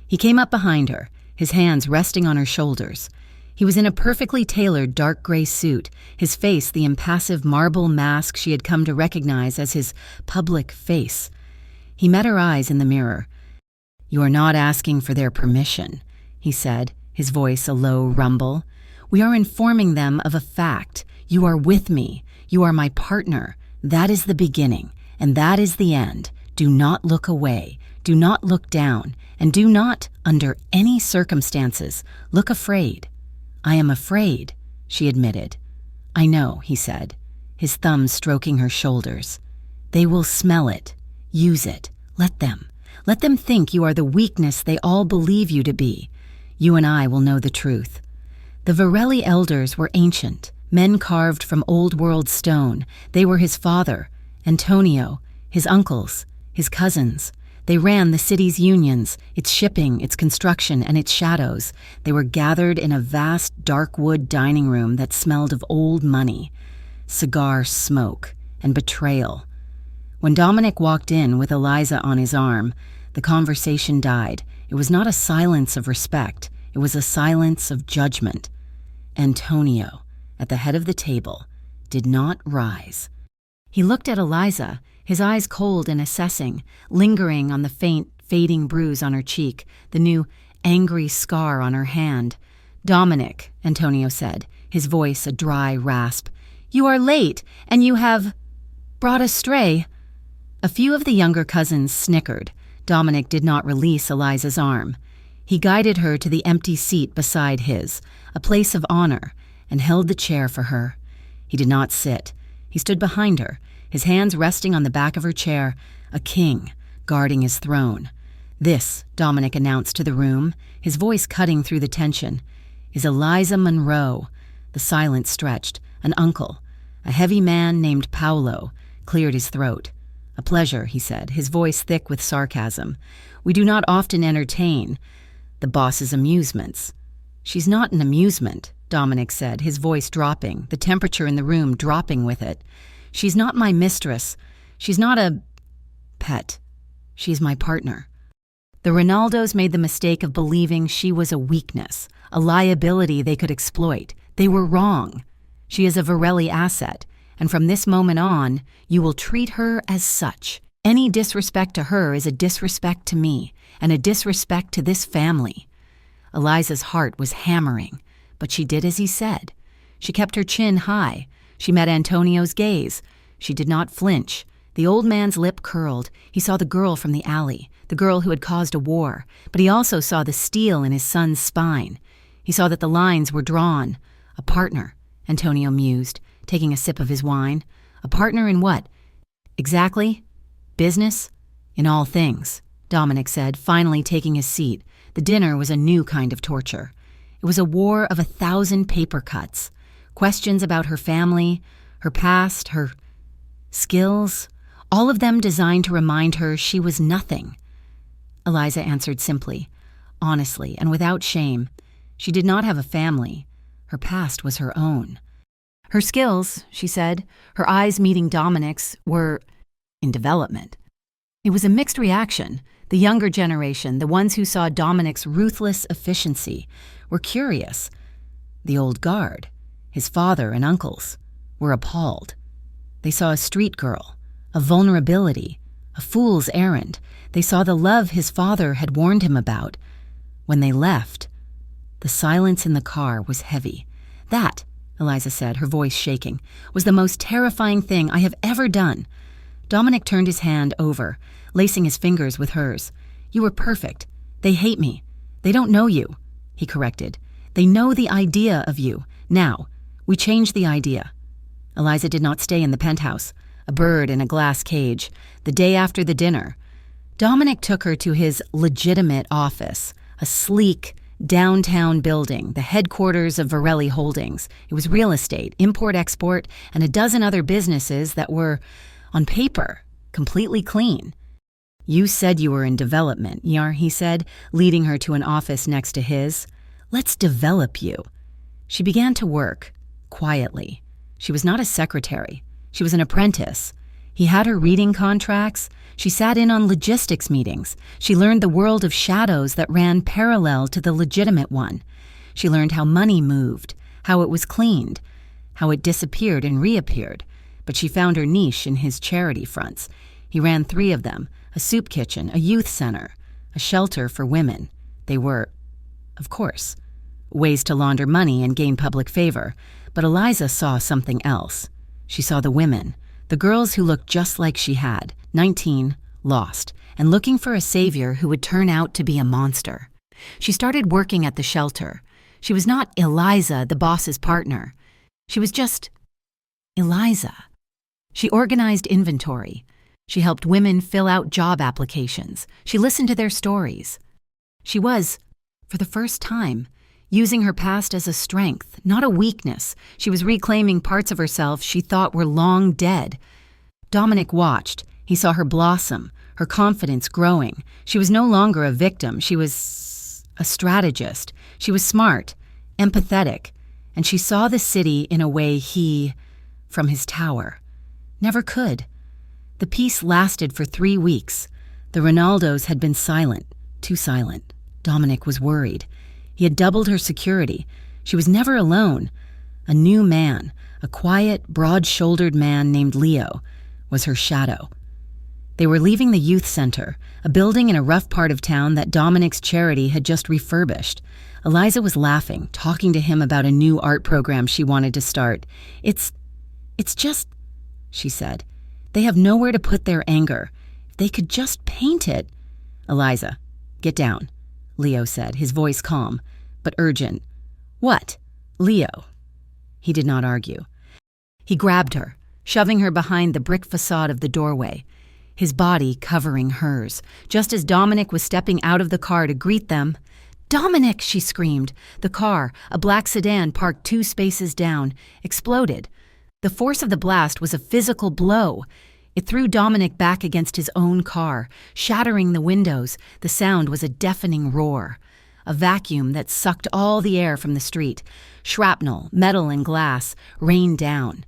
He came up behind her, his hands resting on her shoulders. He was in a perfectly tailored dark gray suit, his face the impassive marble mask she had come to recognize as his public face. He met her eyes in the mirror. "You are not asking for their permission," he said, his voice a low rumble. "We are informing them of a fact. You are with me. You are my partner. That is the beginning, and that is the end. Do not look away. Do not look down, and do not, under any circumstances, look afraid." "I am afraid," she admitted. "I know," he said, his thumb stroking her shoulders. "They will smell it. Use it. Let them. Let them think you are the weakness they all believe you to be. You and I will know the truth." The Varelli elders were ancient, men carved from old-world stone. They were his father, Antonio, his uncles, his cousins. They ran the city's unions, its shipping, its construction, and its shadows. They were gathered in a vast dark wood dining room that smelled of old money, cigar smoke, and betrayal. When Dominic walked in with Eliza on his arm, the conversation died. It was not a silence of respect. It was a silence of judgment. Antonio, at the head of the table, did not rise. He looked at Eliza, his eyes cold and assessing, lingering on the faint, fading bruise on her cheek, the new, angry scar on her hand. "Dominic," Antonio said, his voice a dry rasp, "you are late, and you have brought a stray." A few of the younger cousins snickered. Dominic did not release Eliza's arm. He guided her to the empty seat beside his, a place of honor, and held the chair for her. He did not sit. He stood behind her, his hands resting on the back of her chair, a king, guarding his throne. "This," Dominic announced to the room, his voice cutting through the tension, "is Eliza Monroe." The silence stretched. An uncle, a heavy man named Paolo, cleared his throat. "A pleasure," he said, his voice thick with sarcasm. "We do not often entertain the boss's amusements." "She's not an amusement," Dominic said, his voice dropping, the temperature in the room dropping with it. "She's not my mistress. She's not a pet. She's my partner." The Ronaldos made the mistake of believing she was a weakness, a liability they could exploit. They were wrong. She is a Varelli asset, and from this moment on, you will treat her as such. Any disrespect to her is a disrespect to me, and a disrespect to this family. Eliza's heart was hammering, but she did as he said. She kept her chin high. She met Antonio's gaze. She did not flinch. The old man's lip curled. He saw the girl from the alley, the girl who had caused a war, but he also saw the steel in his son's spine. He saw that the lines were drawn. A partner, Antonio mused, taking a sip of his wine. A partner in what? Exactly? Business? In all things, Dominic said, finally taking his seat. The dinner was a new kind of torture. It was a war of 1,000 paper cuts. Questions about her family, her past, her skills, all of them designed to remind her she was nothing. Eliza answered simply, honestly, and without shame. She did not have a family. Her past was her own. Her skills, she said, her eyes meeting Dominic's, were in development. It was a mixed reaction. The younger generation, the ones who saw Dominic's ruthless efficiency, were curious. The old guard, his father and uncles, were appalled. They saw a street girl, a vulnerability, a fool's errand. They saw the love his father had warned him about. When they left, the silence in the car was heavy. "That," Eliza said, her voice shaking, "was the most terrifying thing I have ever done." Dominic turned his hand over, lacing his fingers with hers. "You were perfect. They hate me. They don't know you," he corrected. "They know the idea of you. Now, we change the idea." Eliza did not stay in the penthouse, a bird in a glass cage. The day after the dinner, Dominic took her to his legitimate office, a sleek, downtown building, the headquarters of Varelli Holdings. It was real estate, import-export, and a dozen other businesses that were, on paper, completely clean. "You said you were in development, Yar," he said, leading her to an office next to his. "Let's develop you." She began to work, quietly. She was not a secretary. She was an apprentice. He had her reading contracts. She sat in on logistics meetings. She learned the world of shadows that ran parallel to the legitimate one. She learned how money moved, how it was cleaned, how it disappeared and reappeared. But she found her niche in his charity fronts. He ran 3 of them, a soup kitchen, a youth center, a shelter for women. They were, of course, ways to launder money and gain public favor. But Eliza saw something else. She saw the women, the girls who looked just like she had, 19, lost, and looking for a savior who would turn out to be a monster. She started working at the shelter. She was not Eliza, the boss's partner. She was just Eliza. She organized inventory. She helped women fill out job applications. She listened to their stories. She was, for the first time, using her past as a strength, not a weakness. She was reclaiming parts of herself she thought were long dead. Dominic watched. He saw her blossom, her confidence growing. She was no longer a victim. She was a strategist. She was smart, empathetic, and she saw the city in a way he, from his tower, never could. The peace lasted for 3 weeks. The Ronaldos had been silent, too silent. Dominic was worried. He had doubled her security. She was never alone. A new man, a quiet, broad-shouldered man named Leo. was her shadow. They were leaving the youth center, a building in a rough part of town that Dominic's charity had just refurbished. Eliza was laughing, talking to him about a new art program she wanted to start. It's just, she said. They have nowhere to put their anger. If they could just paint it. Eliza, get down, Leo said, his voice calm, but urgent. What? Leo. He did not argue. He grabbed her, shoving her behind the brick facade of the doorway, his body covering hers, just as Dominic was stepping out of the car to greet them. "Dominic!" she screamed. The car, a black sedan parked 2 spaces down, exploded. The force of the blast was a physical blow. It threw Dominic back against his own car, shattering the windows. The sound was a deafening roar, a vacuum that sucked all the air from the street. Shrapnel, metal and glass, rained down.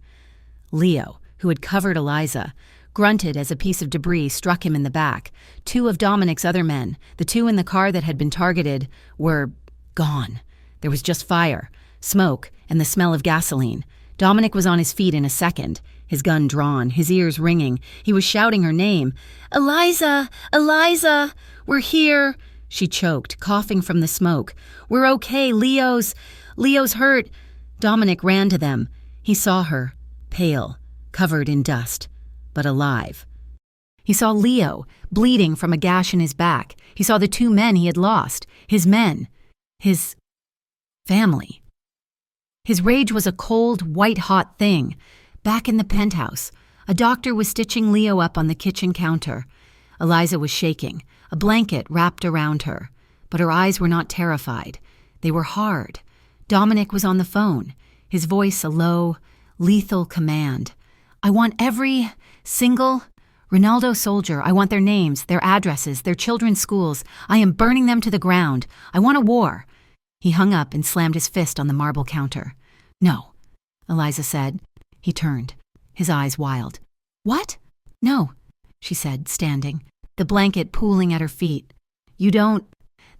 Leo, who had covered Eliza, grunted as a piece of debris struck him in the back. 2 of Dominic's other men, the 2 in the car that had been targeted, were gone. There was just fire, smoke, and the smell of gasoline. Dominic was on his feet in a second, his gun drawn, his ears ringing. He was shouting her name. "Eliza! Eliza! We're here!" She choked, coughing from the smoke. "We're okay. Leo's hurt." Dominic ran to them. He saw her, pale, covered in dust, but alive. He saw Leo, bleeding from a gash in his back. He saw the 2 men he had lost, his men, his family. His rage was a cold, white-hot thing. Back in the penthouse, a doctor was stitching Leo up on the kitchen counter. Eliza was shaking, a blanket wrapped around her, but her eyes were not terrified. They were hard. Dominic was on the phone, his voice a low, lethal command. "I want every single Ronaldo soldier. I want their names, their addresses, their children's schools. I am burning them to the ground. I want a war." He hung up and slammed his fist on the marble counter. "No," Eliza said. He turned, his eyes wild. "What?" "No," she said, standing, the blanket pooling at her feet. "You don't.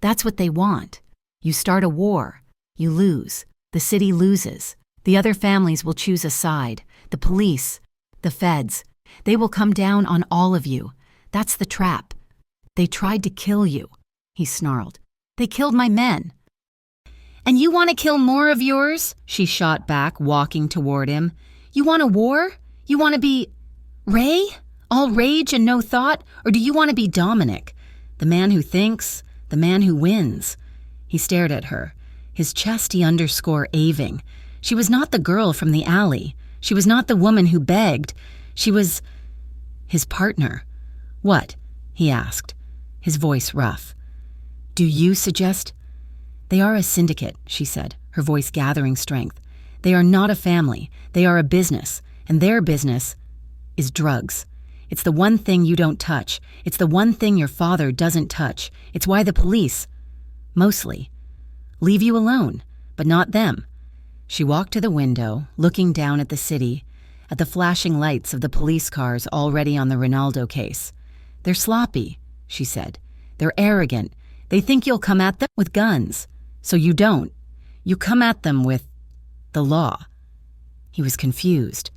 That's what they want. You start a war. You lose. The city loses. The other families will choose a side. The police, the feds. They will come down on all of you. That's the trap. They tried to kill you," he snarled. "They killed my men." "And you want to kill more of yours?" she shot back, walking toward him. "You want a war? You want to be Ray? All rage and no thought? Or do you want to be Dominic? The man who thinks, the man who wins?" He stared at her, his chesty underscore aving. She was not the girl from the alley. She was not the woman who begged. She was his partner. "What?" he asked, his voice rough. "Do you suggest—" "They are a syndicate," she said, her voice gathering strength. "They are not a family. They are a business, and their business is drugs. It's the one thing you don't touch. It's the one thing your father doesn't touch. It's why the police, mostly, leave you alone, but not them." She walked to the window, looking down at the city, at the flashing lights of the police cars already on the Ronaldo case. "They're sloppy," she said. "They're arrogant. They think you'll come at them with guns. So you don't. You come at them with the law." He was confused.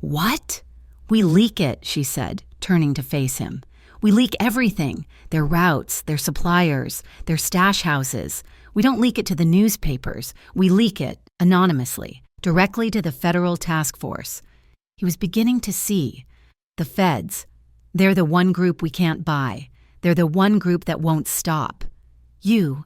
"What?" "We leak it," she said, turning to face him. "We leak everything. Their routes, their suppliers, their stash houses. We don't leak it to the newspapers. We leak it, anonymously, directly to the federal task force." He was beginning to see. The feds. They're the one group we can't buy. They're the one group that won't stop. You.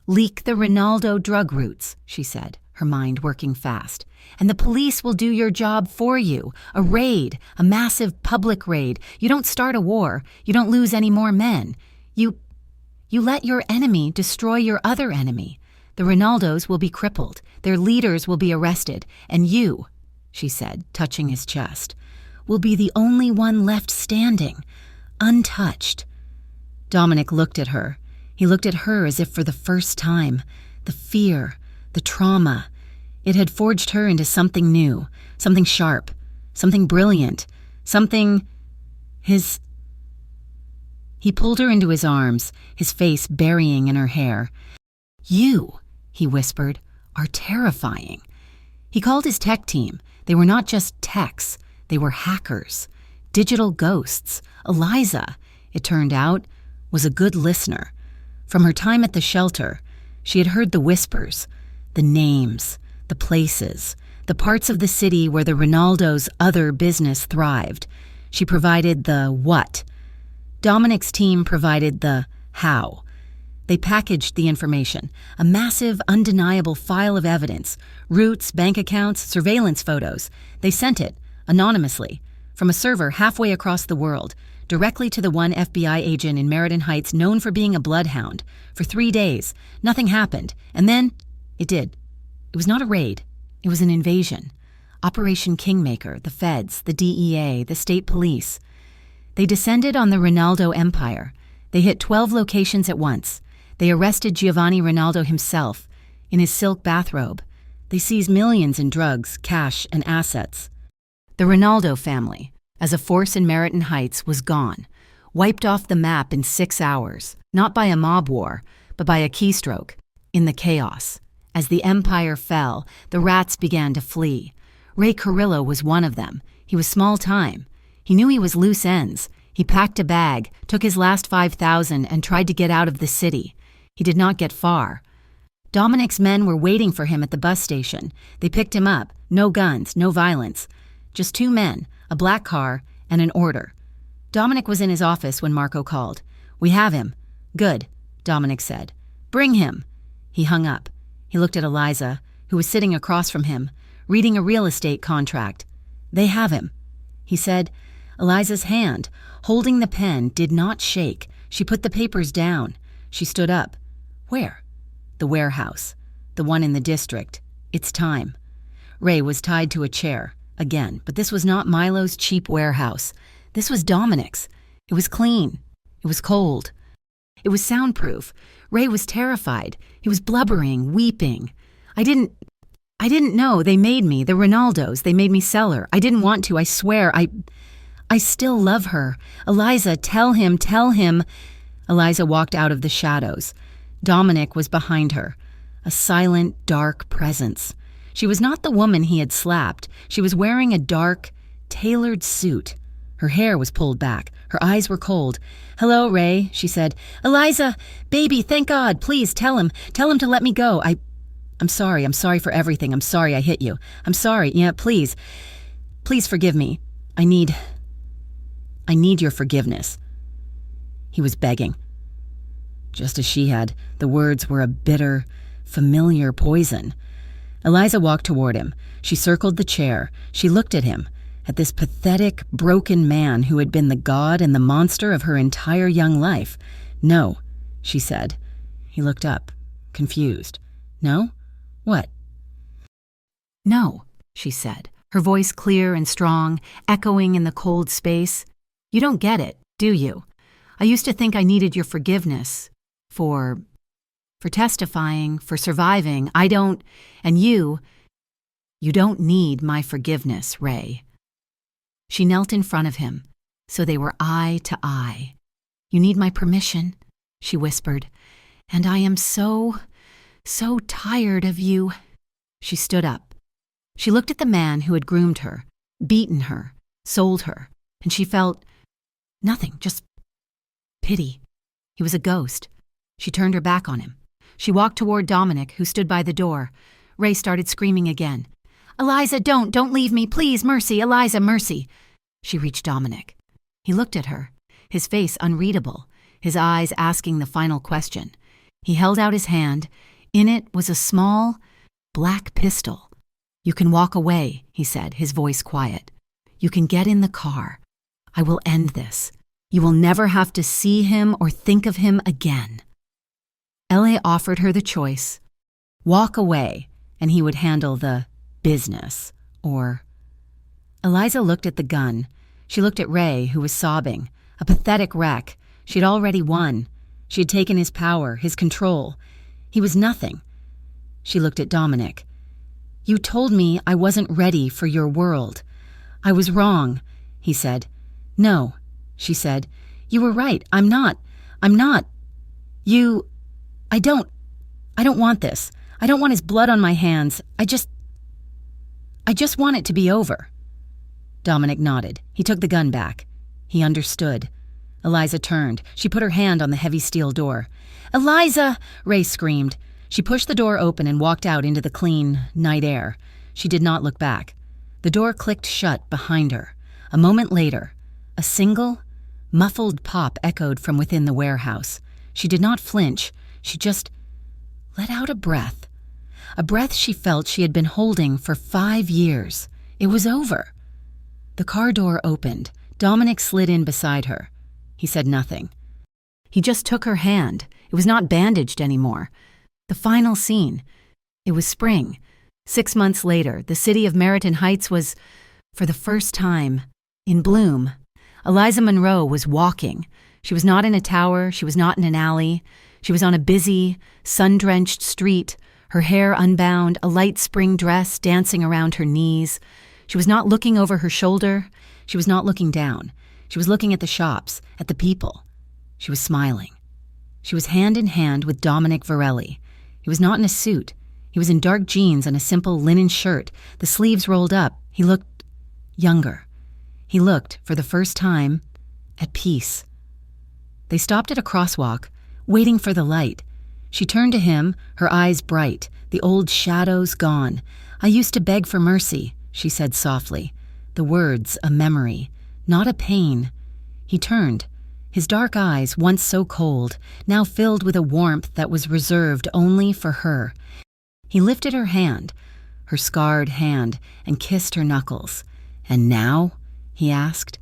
Leak the Ronaldo drug routes," she said, her mind working fast. "And the police will do your job for you. A raid, a massive public raid. You don't start a war. You don't lose any more men. You let your enemy destroy your other enemy. The Ronaldos will be crippled. Their leaders will be arrested. And you," she said, touching his chest, "will be the only one left standing, untouched." Dominic looked at her. He looked at her as if for the first time. The fear, the trauma. It had forged her into something new, something sharp, something brilliant, something... He pulled her into his arms, his face burying in her hair. "You," he whispered, "are terrifying." He called his tech team. They were not just techs. They were hackers, digital ghosts. Eliza, it turned out, was a good listener. From her time at the shelter, she had heard the whispers, the names, the places, the parts of the city where the Ronaldo's other business thrived. She provided the what. Dominic's team provided the how. They packaged the information, a massive, undeniable file of evidence, routes, bank accounts, surveillance photos. They sent it, anonymously, from a server halfway across the world, directly to the one FBI agent in Meriden Heights known for being a bloodhound. For 3 days, nothing happened, and then it did. It was not a raid. It was an invasion. Operation Kingmaker, the feds, the DEA, the state police. They descended on the Ronaldo empire. They hit 12 locations at once. They arrested Giovanni Ronaldo himself, in his silk bathrobe. They seized millions in drugs, cash, and assets. The Ronaldo family, as a force in Meriden Heights, was gone, wiped off the map in 6 hours, not by a mob war, but by a keystroke, in the chaos. As the empire fell, the rats began to flee. Ray Carrillo was one of them. He was small time. He knew he was loose ends. He packed a bag, took his last 5,000, and tried to get out of the city. He did not get far. Dominic's men were waiting for him at the bus station. They picked him up. No guns, no violence. Just 2 men, a black car, and an order. Dominic was in his office when Marco called. "We have him." "Good," Dominic said. "Bring him." He hung up. He looked at Eliza, who was sitting across from him, reading a real estate contract. "They have him," he said. Eliza's hand, holding the pen, did not shake. She put the papers down. She stood up. "Where?" "The warehouse. The one in the district. It's time." Ray was tied to a chair, again, but this was not Milo's cheap warehouse. This was Dominic's. It was clean. It was cold. It was soundproof. Ray was terrified. He was blubbering, weeping. I didn't know. They made me. The Ronaldos. They made me sell her. I didn't want to. I swear. I still love her. Eliza, tell him. Eliza walked out of the shadows. Dominic was behind her, a silent, dark presence. She was not the woman he had slapped. She was wearing a dark, tailored suit. Her hair was pulled back. Her eyes were cold. "Hello, Ray," she said. "Eliza, baby, thank God. Please tell him to let me go. I'm sorry. I'm sorry for everything. I'm sorry I hit you. I'm sorry. Yeah, please forgive me. I need your forgiveness." He was begging. Just as she had, the words were a bitter, familiar poison. Eliza walked toward him. She circled the chair. She looked at him, at this pathetic, broken man who had been the god and the monster of her entire young life. "No," she said. He looked up, confused. "No? What?" "No," she said, her voice clear and strong, echoing in the cold space. "You don't get it, do you? I used to think I needed your forgiveness. For testifying, for surviving. I don't, and you don't need my forgiveness, Ray." She knelt in front of him, so they were eye to eye. "You need my permission," she whispered, "and I am so tired of you." She stood up. She looked at the man who had groomed her, beaten her, sold her, and she felt nothing, just pity. He was a ghost. She turned her back on him. She walked toward Dominic, who stood by the door. Ray started screaming again. "Eliza, don't leave me, please, mercy, Eliza, mercy." She reached Dominic. He looked at her, his face unreadable, his eyes asking the final question. He held out his hand. In it was a small, black pistol. "You can walk away," he said, his voice quiet. "You can get in the car. I will end this. You will never have to see him or think of him again." L.A. offered her the choice. Walk away, and he would handle the business, or... Eliza looked at the gun. She looked at Ray, who was sobbing, a pathetic wreck. She had already won. She had taken his power, his control. He was nothing. She looked at Dominic. "You told me I wasn't ready for your world. I was wrong," he said. "No," she said. "You were right. I'm not. I don't want this. I don't want his blood on my hands. I just want it to be over." Dominic nodded. He took the gun back. He understood. Eliza turned. She put her hand on the heavy steel door. "Eliza!" Ray screamed. She pushed the door open and walked out into the clean night air. She did not look back. The door clicked shut behind her. A moment later, a single, muffled pop echoed from within the warehouse. She did not flinch. She just let out a breath. A breath she felt she had been holding for 5 years. It was over. The car door opened. Dominic slid in beside her. He said nothing. He just took her hand. It was not bandaged anymore. The final scene. It was spring. 6 months later, the city of Meriton Heights was, for the first time, in bloom. Eliza Monroe was walking. She was not in a tower. She was not in an alley. She was on a busy, sun-drenched street, her hair unbound, a light spring dress dancing around her knees. She was not looking over her shoulder. She was not looking down. She was looking at the shops, at the people. She was smiling. She was hand in hand with Dominic Varelli. He was not in a suit. He was in dark jeans and a simple linen shirt, the sleeves rolled up. He looked younger. He looked, for the first time, at peace. They stopped at a crosswalk, waiting for the light. She turned to him, her eyes bright, the old shadows gone. "I used to beg for mercy," she said softly. The words a memory, not a pain. He turned. His dark eyes, once so cold, now filled with a warmth that was reserved only for her. He lifted her hand, her scarred hand, and kissed her knuckles. "And now?" he asked.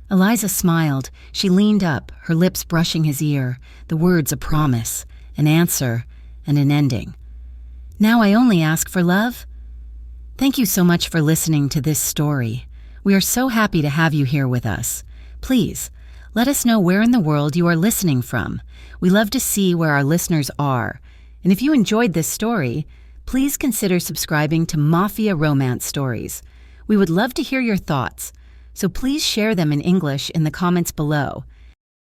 Eliza smiled. She leaned up, her lips brushing his ear, the words a promise, an answer, and an ending. "Now I only ask for love." Thank you so much for listening to this story. We are so happy to have you here with us. Please, let us know where in the world you are listening from. We love to see where our listeners are. And if you enjoyed this story, please consider subscribing to Mafia Romance Stories. We would love to hear your thoughts, so please share them in English in the comments below.